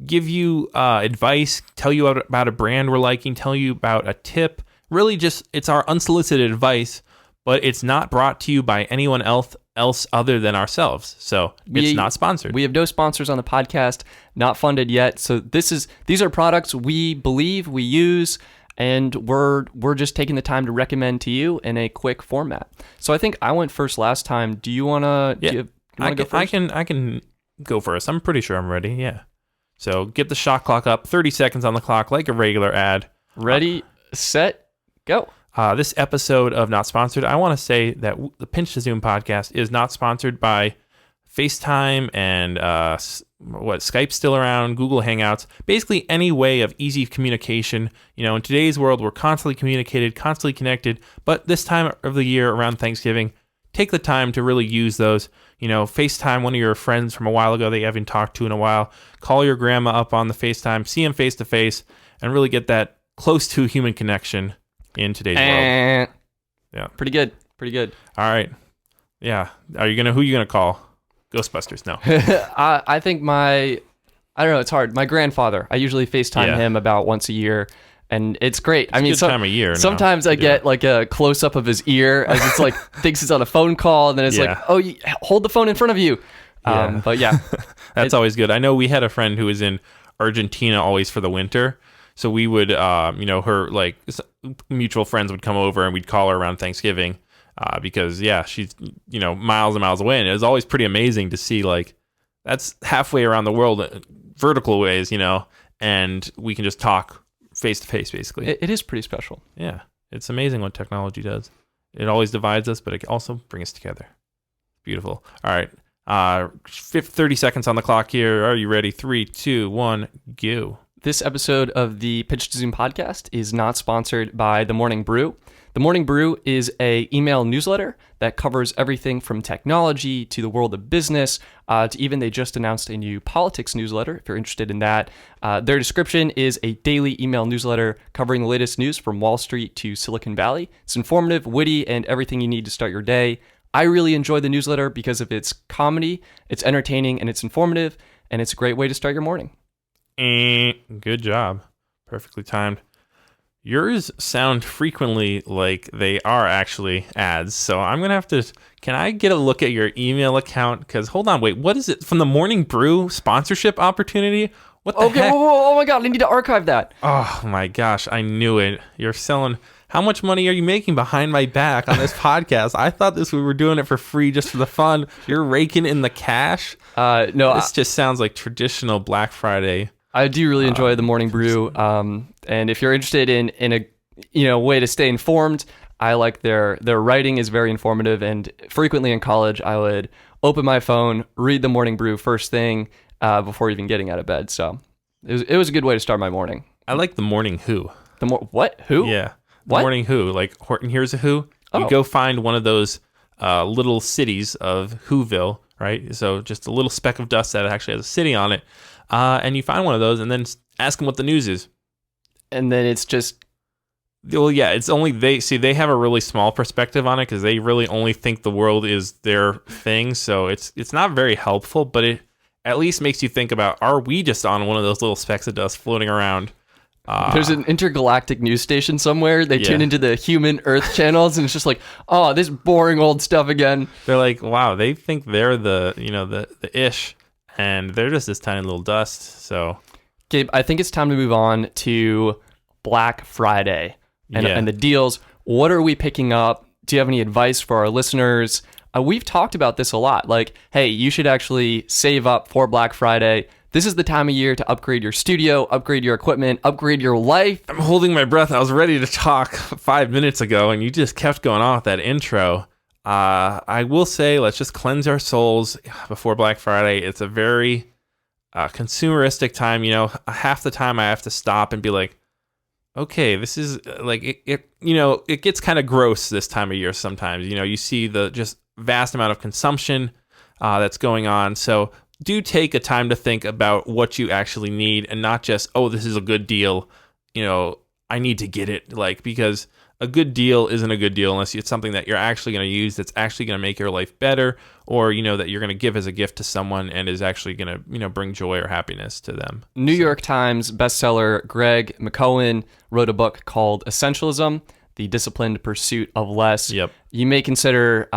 give you advice, tell you about a brand we're liking, tell you about a tip. Really just, it's our unsolicited advice, but it's not brought to you by anyone else other than ourselves. So it's not sponsored. We have no sponsors on the podcast, not funded yet. So these are products we believe, we use, and we're just taking the time to recommend to you in a quick format. So I think I went first last time. Do you want to go first? I can go first. I'm pretty sure I'm ready. Yeah. So get the shot clock up. 30 seconds on the clock, like a regular ad. Ready, set, go. This episode of Not Sponsored, I want to say that the Pinch to Zoom podcast is not sponsored by FaceTime and Skype's still around, Google Hangouts, basically any way of easy communication. In today's world, we're constantly communicated, constantly connected, but this time of the year around Thanksgiving, take the time to really use those. FaceTime one of your friends from a while ago that you haven't talked to in a while, call your grandma up on the FaceTime, see him face to face, and really get that close to human connection in today's world. Yeah. Pretty good. All right. Yeah. Who are you gonna call? Ghostbusters? No. I think I don't know, it's hard. My grandfather, I usually FaceTime him about once a year, and it's great. It's a good time of year. Sometimes I get like a close up of his ear as it's like thinks it's on a phone call, and then it's like, oh, hold the phone in front of you. But yeah, that's always good. I know we had a friend who was in Argentina always for the winter. So we would, her like mutual friends would come over and we'd call her around Thanksgiving because, she's, miles and miles away. And it was always pretty amazing to see, like, that's halfway around the world, vertical ways, and we can just talk face to face, basically. It is pretty special. Yeah. It's amazing what technology does. It always divides us, but it also brings us together. Beautiful. All right. 30 seconds on the clock here. Are you ready? 3, 2, 1, go. This episode of the Pitch to Zoom podcast is not sponsored by The Morning Brew. The Morning Brew is an email newsletter that covers everything from technology to the world of business to even they just announced a new politics newsletter, if you're interested in that. Their description is a daily email newsletter covering the latest news from Wall Street to Silicon Valley. It's informative, witty, and everything you need to start your day. I really enjoy the newsletter because of its comedy, it's entertaining, and it's informative, and it's a great way to start your morning. Good job. Perfectly timed. Yours sound frequently like they are actually ads. So I'm going to have to... Can I get a look at your email account? Because hold on, wait. What is it? From the Morning Brew sponsorship opportunity? What the heck? Whoa, oh my God. I need to archive that. Oh my gosh. I knew it. You're selling... How much money are you making behind my back on this podcast? I thought we were doing it for free just for the fun. You're raking in the cash? No. This just sounds like traditional Black Friday. I do really enjoy the Morning Brew, and if you're interested in a way to stay informed, I like their writing is very informative. And frequently in college, I would open my phone, read the Morning Brew first thing before even getting out of bed. So it was a good way to start my morning. I like the Morning Who. What? Who? Yeah, the what? Morning Who. Like Horton Hears a Who. You go find one of those little cities of Whoville, right? So just a little speck of dust that actually has a city on it. And you find one of those and then ask them what the news is. And then it's just... Well, yeah, it's only they have a really small perspective on it because they really only think the world is their thing. So it's not very helpful, but it at least makes you think about, are we just on one of those little specks of dust floating around? There's an intergalactic news station somewhere. They tune into the human Earth channels, and it's just like, oh, this boring old stuff again. They're like, wow, they think they're the ish, and they're just this tiny little dust. So, Gabe, I think it's time to move on to Black Friday and the deals. What are we picking up? Do you have any advice for our listeners? We've talked about this a lot. Like, hey, you should actually save up for Black Friday. This is the time of year to upgrade your studio, upgrade your equipment, upgrade your life. I'm holding my breath. I was ready to talk 5 minutes ago, and you just kept going on with that intro. I will say, let's just cleanse our souls before Black Friday. It's a very consumeristic time. Half the time I have to stop and be like, okay, this is like it gets kind of gross this time of year sometimes. You see the just vast amount of consumption that's going on. So do take a time to think about what you actually need and not just, oh, this is a good deal. I need to get it, because a good deal isn't a good deal unless it's something that you're actually going to use, that's actually going to make your life better, or, that you're going to give as a gift to someone and is actually going to, bring joy or happiness to them. New York Times bestseller Greg McKeown wrote a book called Essentialism: The Disciplined Pursuit of Less. Yep. You may consider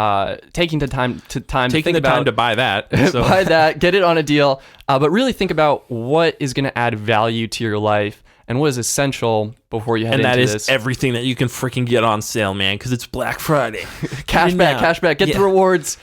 taking the time to time to buy that. So. Buy that, get it on a deal, but really think about what is going to add value to your life and what is essential before you head into this. And that is everything that you can freaking get on sale, man, because it's Black Friday. Cashback, get the rewards.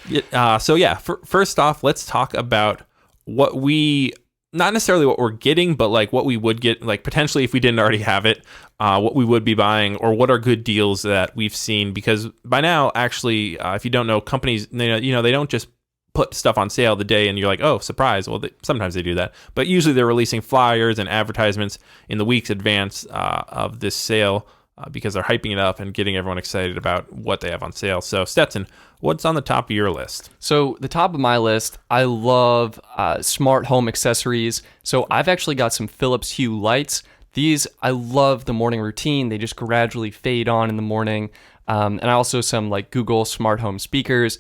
First off, let's talk about what we... Not necessarily what we're getting, but what we would get, potentially if we didn't already have it, what we would be buying, or what are good deals that we've seen. Because by now, actually, if you don't know, companies, they don't just put stuff on sale the day and you're like, oh, surprise. Well, sometimes they do that, but usually they're releasing flyers and advertisements in the weeks advance of this sale because they're hyping it up and getting everyone excited about what they have on sale. So, Stetson, what's on the top of your list? So the top of my list, I love smart home accessories. So I've actually got some Philips Hue lights. These, I love the morning routine. They just gradually fade on in the morning. And also some Google smart home speakers.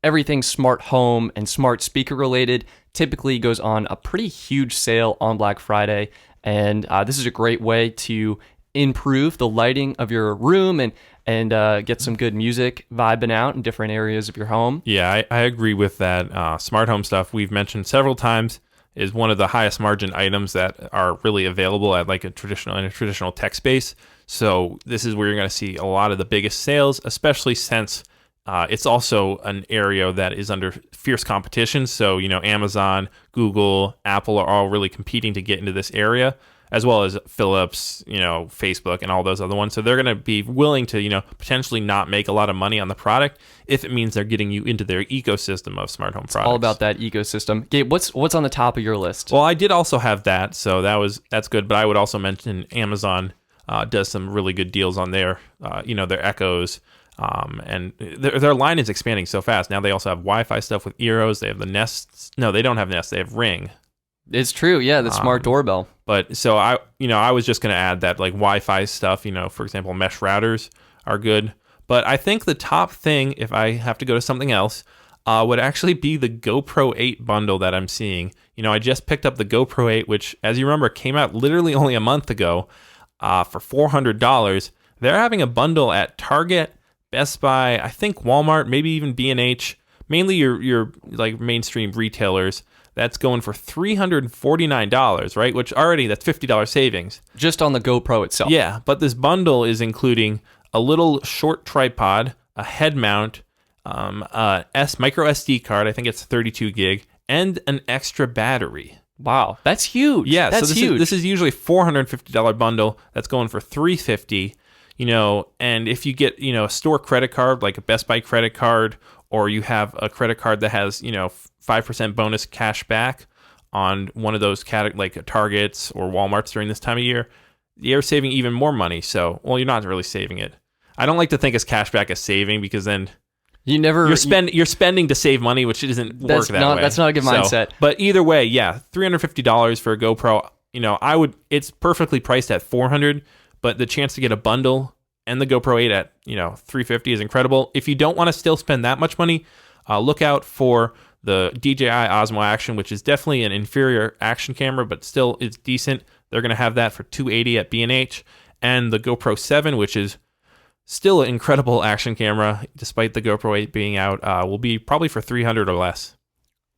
Everything smart home and smart speaker related typically goes on a pretty huge sale on Black Friday. And this is a great way to improve the lighting of your room and get some good music vibing out in different areas of your home. Yeah, I agree with that. Smart home stuff we've mentioned several times is one of the highest margin items that are really available at a traditional tech space. So this is where you're going to see a lot of the biggest sales, especially since it's also an area that is under fierce competition. So, Amazon, Google, Apple are all really competing to get into this area, as well as Philips, Facebook, and all those other ones. So they're going to be willing to, potentially not make a lot of money on the product if it means they're getting you into their ecosystem of smart home products. All about that ecosystem. Gabe, what's on the top of your list? Well, I did also have that, so that's good. But I would also mention Amazon does some really good deals on their Echoes. And their line is expanding so fast. Now they also have Wi-Fi stuff with Eros. They have the Nest. No, they don't have Nest. They have Ring. It's true. Yeah, the smart doorbell. But so I was just going to add that Wi-Fi stuff, for example, mesh routers are good. But I think the top thing, if I have to go to something else, would actually be the GoPro 8 bundle that I'm seeing. I just picked up the GoPro 8, which, as you remember, came out literally only a month ago for $400. They're having a bundle at Target, Best Buy, I think Walmart, maybe even B&H, mainly your mainstream retailers. That's going for $349, right? Which already, that's $50 savings. Just on the GoPro itself. Yeah, but this bundle is including a little short tripod, a head mount, micro SD card, I think it's 32 gig, and an extra battery. Wow, that's huge. Yeah, that's huge. This is usually $450 bundle that's going for $350. And if you get, a store credit card, like a Best Buy credit card, or you have a credit card that has, 5% bonus cash back on one of those Targets or Walmarts during this time of year, you're saving even more money. So, well, you're not really saving it. I don't like to think as cash back as saving, because then You're spending to save money, which isn't work that way. That's not a good mindset. But either way, yeah, $350 for a GoPro. It's perfectly priced at $400, but the chance to get a bundle and the GoPro 8 at $350 is incredible. If you don't want to still spend that much money, look out for the DJI Osmo Action, which is definitely an inferior action camera, but still it's decent. They're going to have that for $280 at B&H, and the GoPro 7, which is still an incredible action camera, despite the GoPro 8 being out, will be probably for $300 or less.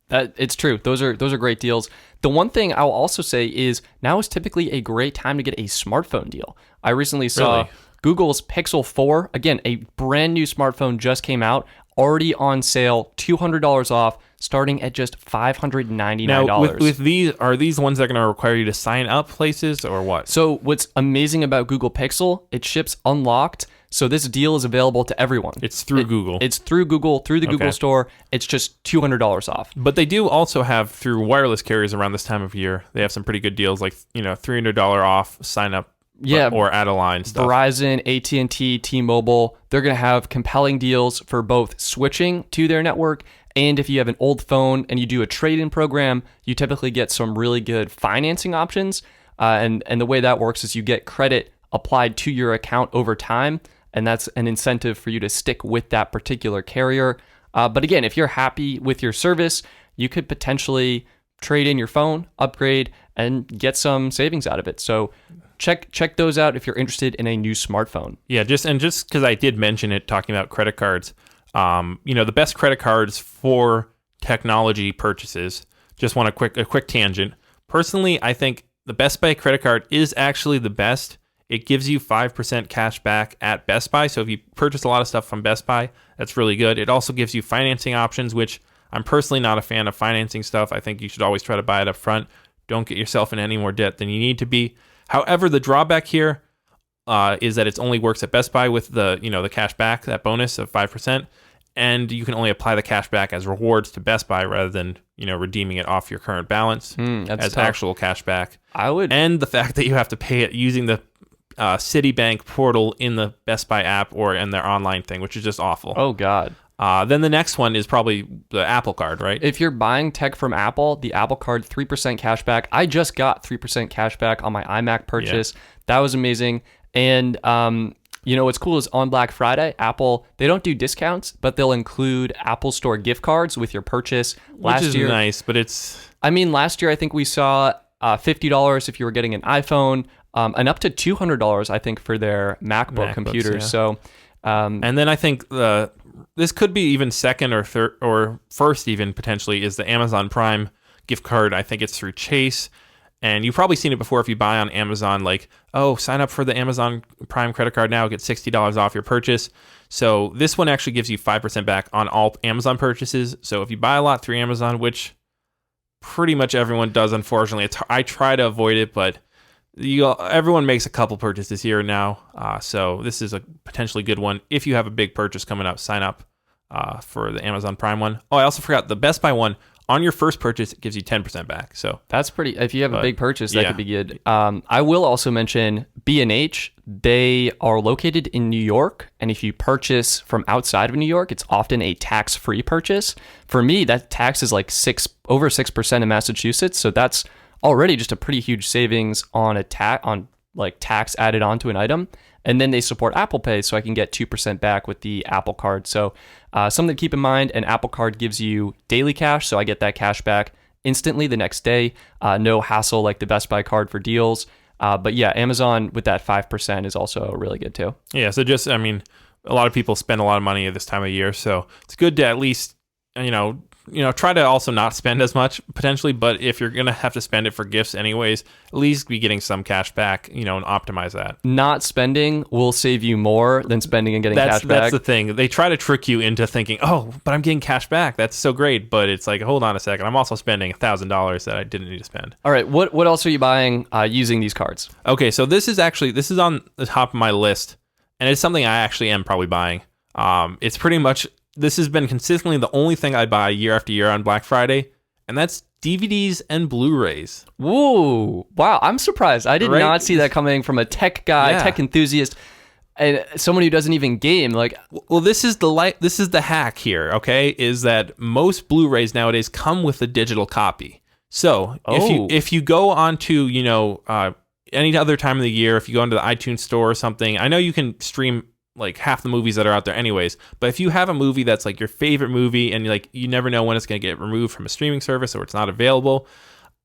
It's true. Those are great deals. The one thing I'll also say is now is typically a great time to get a smartphone deal. I recently saw Google's Pixel 4, again, a brand new smartphone just came out, already on sale, $200 off, starting at just $599. Now, with these, are these ones that are going to require you to sign up places or what? So what's amazing about Google Pixel, it ships unlocked. So this deal is available to everyone. It's through Google. It's through Google, through the Google Store. It's just $200 off. But they do also have, through wireless carriers around this time of year, they have some pretty good deals, like $300 off sign up. Or add a line stuff. Verizon, AT&T, T-Mobile, they're going to have compelling deals for both switching to their network, and if you have an old phone and you do a trade-in program, you typically get some really good financing options. And the way that works is you get credit applied to your account over time, and that's an incentive for you to stick with that particular carrier. But again, if you're happy with your service, you could potentially trade in your phone, upgrade, and get some savings out of it. So check those out if you're interested in a new smartphone. Yeah, just because I did mention it, talking about credit cards, the best credit cards for technology purchases. Just want a quick tangent. Personally, I think the Best Buy credit card is actually the best. It gives you 5% cash back at Best Buy. So if you purchase a lot of stuff from Best Buy, that's really good. It also gives you financing options, which I'm personally not a fan of financing stuff. I think you should always try to buy it up front. Don't get yourself in any more debt than you need to be. However, the drawback here is that it only works at Best Buy with the cash back, that bonus of 5%, and you can only apply the cash back as rewards to Best Buy rather than redeeming it off your current balance as tough. Actual cash back. And the fact that you have to pay it using the Citibank portal in the Best Buy app or in their online thing, which is just awful. Oh God. Then the next one is probably the Apple Card, right? If you're buying tech from Apple, the Apple Card, 3% cash back. I just got 3% cash back on my iMac purchase. Yeah. That was amazing. And what's cool is on Black Friday, Apple, they don't do discounts, but they'll include Apple Store gift cards with your purchase. Which is nice, but last year I think we saw $50 if you were getting an iPhone, and up to $200 I think for their MacBook computers. Yeah. So, and then I think this could be even second or third or first even potentially is the Amazon Prime gift card. I think it's through Chase. And you've probably seen it before if you buy on Amazon, like, sign up for the Amazon Prime credit card now, get $60 off your purchase. So this one actually gives you 5% back on all Amazon purchases. So if you buy a lot through Amazon, which pretty much everyone does, unfortunately, I try to avoid it, but everyone makes a couple purchases here and now. So this is a potentially good one. If you have a big purchase coming up, sign up for the Amazon Prime one. I also forgot the Best Buy one. On your first purchase, it gives you 10% back. So that's pretty. If you have a big purchase, that could be good. I will also mention B&H. They are located in New York, and if you purchase from outside of New York, it's often a tax-free purchase. For me, that tax is like over 6% in Massachusetts, so that's already just a pretty huge savings on tax added onto an item. And then they support Apple Pay, so I can get 2% back with the Apple Card. So something to keep in mind, an Apple Card gives you daily cash, so I get that cash back instantly the next day. No hassle like the Best Buy card for deals. But yeah, Amazon with that 5% is also really good too. Yeah, so a lot of people spend a lot of money at this time of year, so it's good to at least, try to also not spend as much potentially, but if you're going to have to spend it for gifts anyways, at least be getting some cash back, and optimize that. Not spending will save you more than spending and getting cash back. That's the thing. They try to trick you into thinking, but I'm getting cash back. That's so great. But it's like, hold on a second. I'm also spending $1,000 that I didn't need to spend. All right. What else are you buying using these cards? Okay. So this is on the top of my list, and it's something I actually am probably buying. It's pretty much, this has been consistently the only thing I buy year after year on Black Friday, and that's DVDs and Blu-rays. Whoa. Wow. I'm surprised. I did not see that coming from a tech guy, tech enthusiast. and someone who doesn't even game, like, Well, this is the hack here, okay? Is that most Blu-rays nowadays come with a digital copy. So if you go onto, any other time of the year, if you go into the iTunes store or something, I know you can stream like half the movies that are out there anyways, but if you have a movie that's like your favorite movie and like you never know when it's going to get removed from a streaming service or it's not available,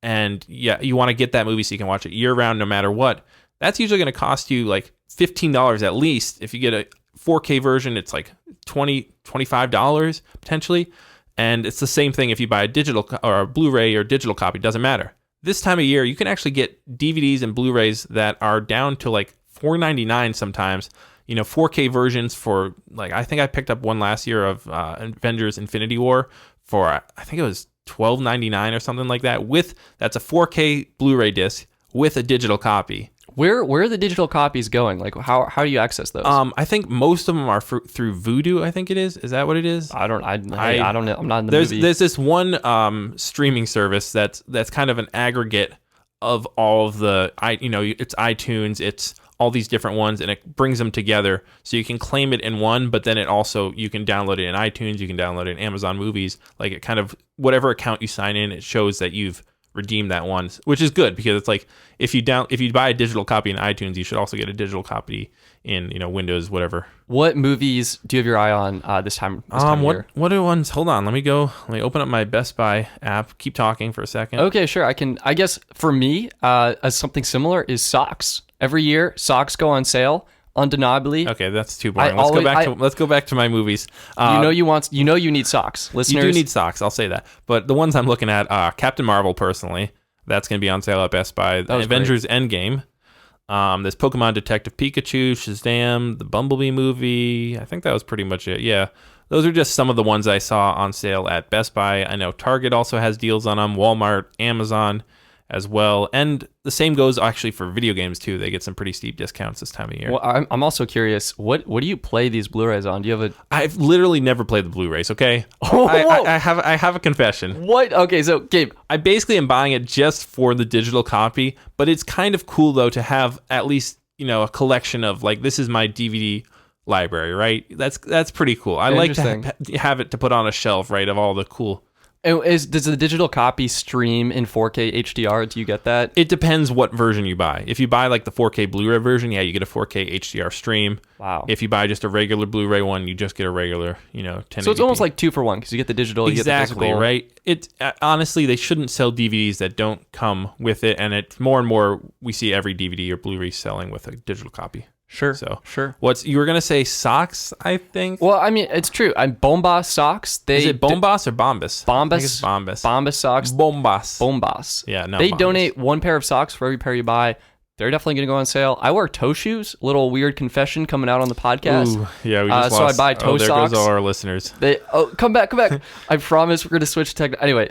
and you want to get that movie so you can watch it year round no matter what, that's usually going to cost you like $15 at least. If you get a 4K version, it's like $25 potentially. And it's the same thing if you buy a digital or a Blu-ray or digital copy, doesn't matter. This time of year, you can actually get DVDs and Blu-rays that are down to like $4.99 sometimes. 4K versions for like, I think I picked up one last year of Avengers Infinity War for, I think it was $12.99 or something like that. That's a 4K Blu-ray disc with a digital copy. Where are the digital copies going? Like, how do you access those? I think most of them are through Vudu. I think it is. Is that what it is? I don't know. I'm not in the movie. There's this one streaming service that's kind of an aggregate of all of the it's iTunes, it's all these different ones, and it brings them together so you can claim it in one, but then you can download it in iTunes, you can download it in Amazon Movies. Like, it kind of, whatever account you sign in, it shows that you've redeemed that one, which is good because it's like if you buy a digital copy in iTunes, you should also get a digital copy in Windows, whatever. What movies do you have your eye on this time of year? What are ones? Hold on, let me open up my Best Buy app. Keep talking for a second. Okay, sure. I guess for me, as something similar is socks. Every year, socks go on sale. Undeniably. Okay, that's too boring. Let's go back to my movies. You need socks, listeners. You do need socks. I'll say that. But the ones I'm looking at, Captain Marvel, personally, that's going to be on sale at Best Buy. Avengers Endgame. There's Pokemon Detective Pikachu, Shazam, the Bumblebee movie. I think that was pretty much it. Yeah, those are just some of the ones I saw on sale at Best Buy. I know Target also has deals on them. Walmart, Amazon as well, and the same goes actually for video games too. They get some pretty steep discounts this time of year. Well, I'm also curious, what do you play these Blu-rays on? Do you have I've literally never played the Blu-rays. Okay, I have a confession. What? Okay, so Gabe, I basically am buying it just for the digital copy, but it's kind of cool though to have at least a collection of, like, this is my DVD library, right? That's pretty cool. I like to have it to put on a shelf, right, of all the cool. Does the digital copy stream in 4K HDR? Do you get that? It depends what version you buy. If you buy like the 4K Blu-ray version, you get a 4K HDR stream. Wow. If you buy just a regular Blu-ray one, you just get a regular, 1080p. So it's almost like 2 for 1 because you get the digital, you get the physical. Exactly, right? It honestly, they shouldn't sell DVDs that don't come with it, and it more and more we see every DVD or Blu-ray selling with a digital copy. Sure. Sure. You were gonna say socks? I think. Well, I mean, it's true. Bombas socks. Is it Bombas or Bombas? Bombas. I think it's Bombas. Bombas socks. Bombas. Yeah, no. They Bombas. donate one pair of socks for every pair you buy. They're definitely gonna go on sale. I wear toe shoes. Little weird confession coming out on the podcast. Ooh, yeah, we just lost. So I buy toe there socks. There goes all our listeners. Come back. I promise we're gonna switch to tech. Anyway,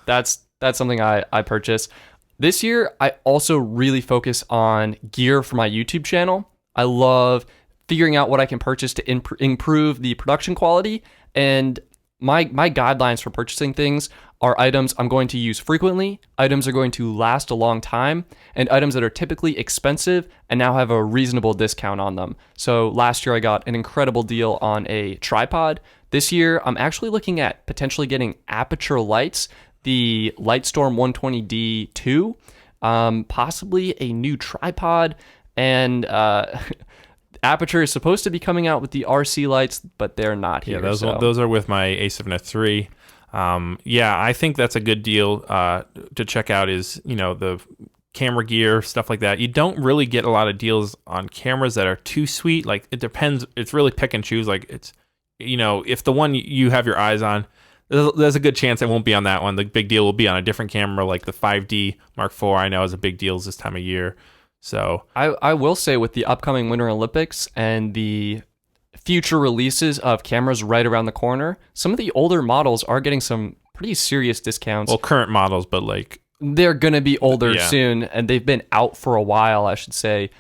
that's something I purchased this year. I also really focus on gear for my YouTube channel. I love figuring out what I can purchase to improve the production quality, and my guidelines for purchasing things are items I'm going to use frequently, items are going to last a long time, and items that are typically expensive and now have a reasonable discount on them. So last year I got an incredible deal on a tripod. This year I'm actually looking at potentially getting aperture lights, the Lightstorm 120D2, possibly a new tripod, and Aperture is supposed to be coming out with the RC lights, but they're not here. Yeah, those are with my A7S III. I think that's a good deal to check out is, the camera gear, stuff like that. You don't really get a lot of deals on cameras that are too sweet. Like, it depends. It's really pick and choose. Like, it's, if the one you have your eyes on, there's a good chance it won't be on that one. The big deal will be on a different camera, like the 5D Mark IV. I know is a big deal this time of year. So I will say, with the upcoming Winter Olympics and the future releases of cameras right around the corner, some of the older models are getting some pretty serious discounts. Well, current models, but like they're gonna be older soon, and they've been out for a while, I should say.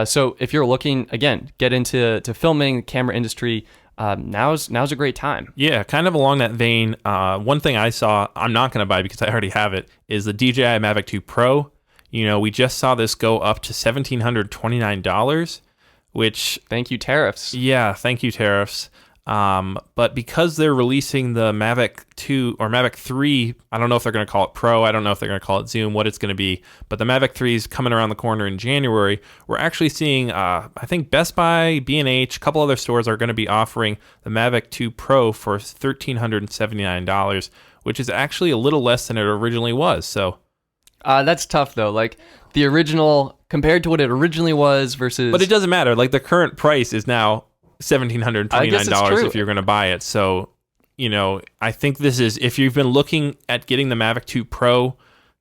So if you're looking, again, get into filming, the camera industry, now's a great time. Yeah, kind of along that vein. One thing I saw, I'm not going to buy because I already have it, is the DJI Mavic 2 Pro. We just saw this go up to $1,729. which, Thank you, tariffs. yeah, thank you, tariffs. But because they're releasing the Mavic 2 or Mavic 3, I don't know if they're going to call it Pro. I don't know if they're going to call it Zoom, what it's going to be. But the Mavic 3 is coming around the corner in January. We're actually seeing, I think Best Buy, B&H, a couple other stores are going to be offering the Mavic 2 Pro for $1,379, which is actually a little less than it originally was. So That's tough, though. Like, the original, compared to what it originally was versus... But it doesn't matter. Like, the current price is now $1,729 if you're going to buy it. So, I think this is, if you've been looking at getting the Mavic 2 Pro,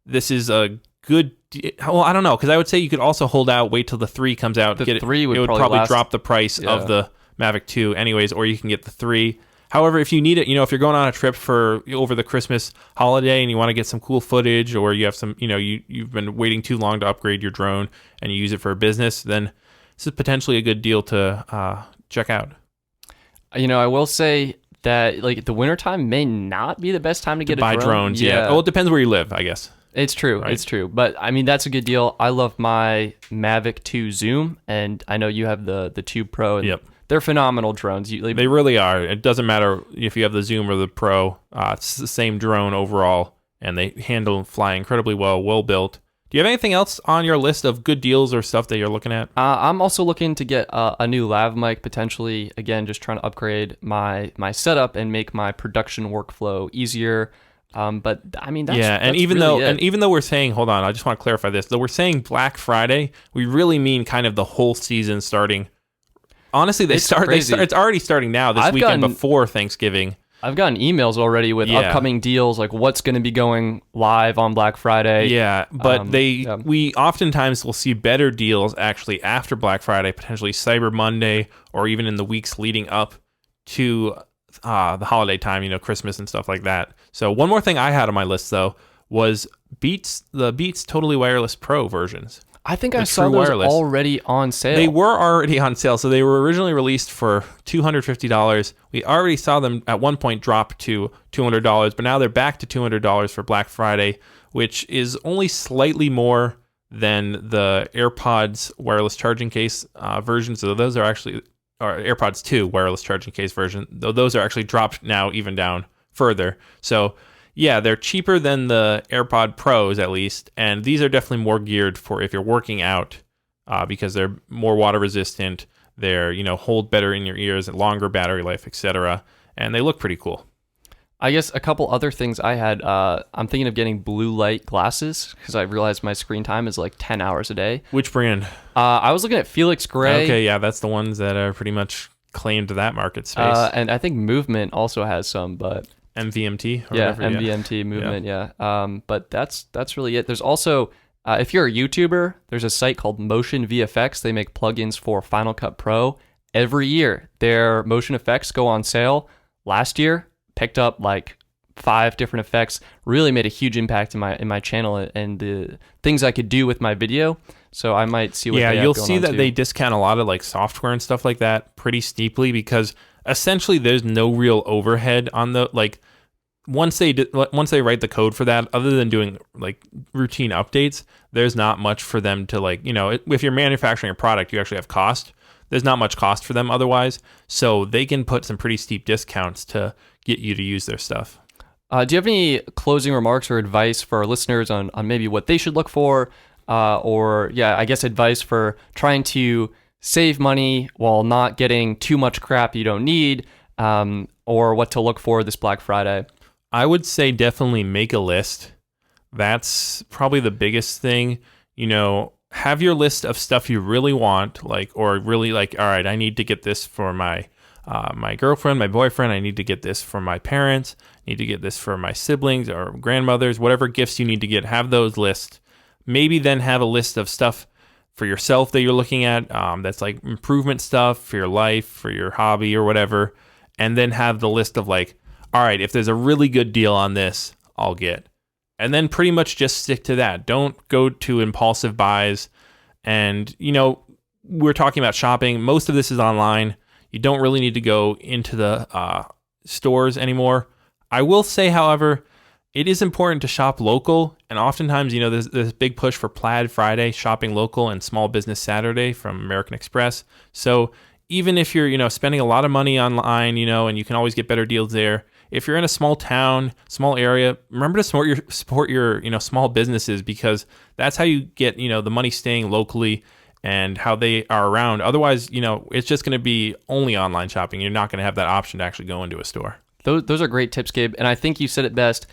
this is a good, well, I don't know, because I would say you could also hold out, wait till the 3 comes out. The 3 would it would probably probably last, drop the price of the Mavic 2 anyways, or you can get the 3. However, if you need it, if you're going on a trip for over the Christmas holiday and you want to get some cool footage, or you have some, you've been waiting too long to upgrade your drone and you use it for a business, then this is potentially a good deal to check out. I will say that like the wintertime may not be the best time to get buy a drone. Drones. Yeah. Well, it depends where you live, I guess. It's true. Right? It's true. But I mean, that's a good deal. I love my Mavic 2 Zoom, and I know you have the 2 Pro. And yep. They're phenomenal drones. They really are. It doesn't matter if you have the Zoom or the Pro. It's the same drone overall, and they handle and fly incredibly well built. Do you have anything else on your list of good deals or stuff that you're looking at? I'm also looking to get a new lav mic, potentially. Again, just trying to upgrade my setup and make my production workflow easier. But I mean, that's even really though we're saying, hold on, I just want to clarify this. Though we're saying Black Friday, we really mean kind of the whole season starting. Honestly, it's already starting now this weekend before Thanksgiving. I've gotten emails already with upcoming deals, like what's going to be going live on Black Friday. Yeah, but we oftentimes will see better deals actually after Black Friday, potentially Cyber Monday, or even in the weeks leading up to the holiday time, Christmas and stuff like that. So one more thing I had on my list, though, was the Beats Totally Wireless Pro versions. I think I saw those already on sale. They were already on sale. So they were originally released for $250. We already saw them at one point drop to $200, but now they're back to $200 for Black Friday, which is only slightly more than the AirPods wireless charging case version. So those are actually, or AirPods 2 wireless charging case version, though those are actually dropped now even down further. So yeah, they're cheaper than the AirPod Pros at least, and these are definitely more geared for if you're working out because they're more water resistant. They're hold better in your ears, longer battery life, etc. And they look pretty cool. I guess a couple other things I had. I'm thinking of getting blue light glasses because I realized my screen time is like 10 hours a day. Which brand? I was looking at Felix Gray. Okay, yeah, that's the ones that are pretty much claimed that market space. And I think Movement also has some, but. MVMT? MVMT Movement, yeah. But that's really it. There's also, if you're a YouTuber, there's a site called Motion VFX. They make plugins for Final Cut Pro. Every year, their motion effects go on sale. Last year, picked up like 5 different effects. Really made a huge impact in my channel and the things I could do with my video. So I might see what they have you'll going see on that too. They discount a lot of like software and stuff like that pretty steeply because essentially there's no real overhead on the like once they write the code for that, other than doing like routine updates, there's not much for them to like, if you're manufacturing a product, you actually have cost. There's not much cost for them otherwise. So they can put some pretty steep discounts to get you to use their stuff. Do you have any closing remarks or advice for our listeners on maybe what they should look for? I guess advice for trying to save money while not getting too much crap you don't need, or what to look for this Black Friday? I would say definitely make a list. That's probably the biggest thing. Have your list of stuff you really want, or really all right, I need to get this for my girlfriend, my boyfriend. I need to get this for my parents. I need to get this for my siblings or grandmothers, whatever gifts you need to get. Have those lists. Maybe then have a list of stuff for yourself that you're looking at. That's like improvement stuff for your life, for your hobby or whatever. And then have the list of all right, if there's a really good deal on this, I'll get. And then pretty much just stick to that. Don't go to impulsive buys. And, we're talking about shopping. Most of this is online. You don't really need to go into the stores anymore. I will say, however, it is important to shop local. And oftentimes, there's this big push for Plaid Friday, shopping local, and Small Business Saturday from American Express. So even if you're, spending a lot of money online, and you can always get better deals there, if you're in a small town, small area, remember to support your small businesses, because that's how you get, the money staying locally and how they are around. Otherwise, it's just going to be only online shopping. You're not going to have that option to actually go into a store. Those are great tips, Gabe. And I think you said it best.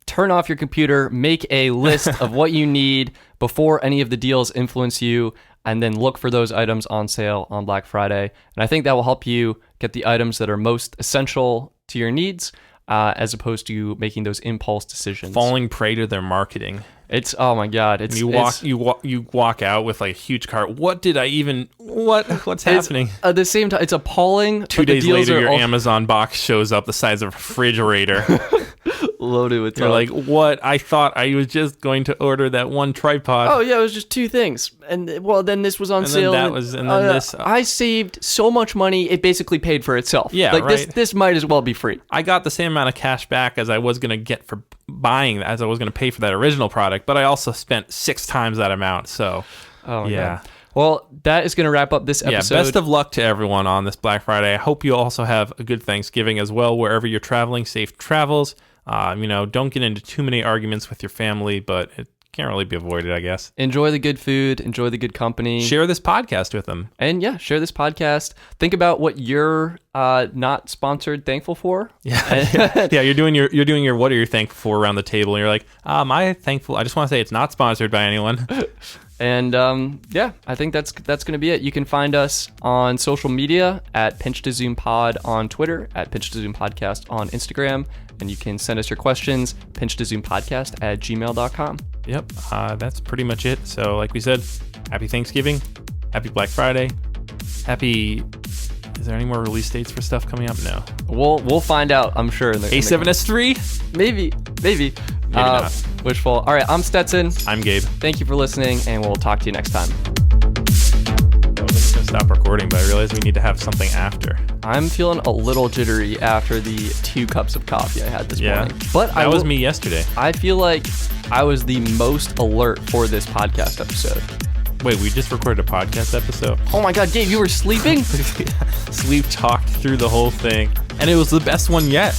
Turn off your computer, make a list of what you need before any of the deals influence you, and then look for those items on sale on Black Friday. And I think that will help you get the items that are most essential to your needs, as opposed to making those impulse decisions. Falling prey to their marketing. It's, oh my God. You walk out with like a huge cart. What's happening? At the same time, it's appalling. 2 days later, your Amazon box shows up the size of a refrigerator. Loaded with You're like, what? I thought I was just going to order that one tripod. Oh yeah, it was just 2 things, and then this was on sale. I saved so much money; it basically paid for itself. Yeah, like right. This might as well be free. I got the same amount of cash back as I was going to get for buying, as I was going to pay for that original product, but I also spent 6 times that amount. So, yeah. Well, that is going to wrap up this episode. Yeah, best of luck to everyone on this Black Friday. I hope you also have a good Thanksgiving as well, wherever you're traveling. Safe travels. Don't get into too many arguments with your family, but it can't really be avoided, I guess. Enjoy the good food. Enjoy the good company. Share this podcast with them. And yeah, share this podcast. Think about what you're not sponsored thankful for. Yeah, yeah. You're doing your what are you thankful for around the table, and you're like, I just want to say it's not sponsored by anyone. And I think that's going to be it. You can find us on social media at Pinch to Zoom Pod on Twitter, at Pinch to Zoom Podcast on Instagram, and you can send us your questions, pinchtozoompodcast@gmail.com. Yep, that's pretty much it. So like we said, happy Thanksgiving, happy Black Friday, happy... Is there any more release dates for stuff coming up? No. We'll find out, I'm sure. A7S3? Maybe. Maybe not. Wishful. All right, I'm Stetson. I'm Gabe. Thank you for listening, and we'll talk to you next time. I was just going to stop recording, but I realized we need to have something after. I'm feeling a little jittery after the 2 cups of coffee I had this morning. But that was me yesterday. I feel like I was the most alert for this podcast episode. Wait, we just recorded a podcast episode? Oh my God, Dave, you were sleeping? Sleep talked through the whole thing, and it was the best one yet.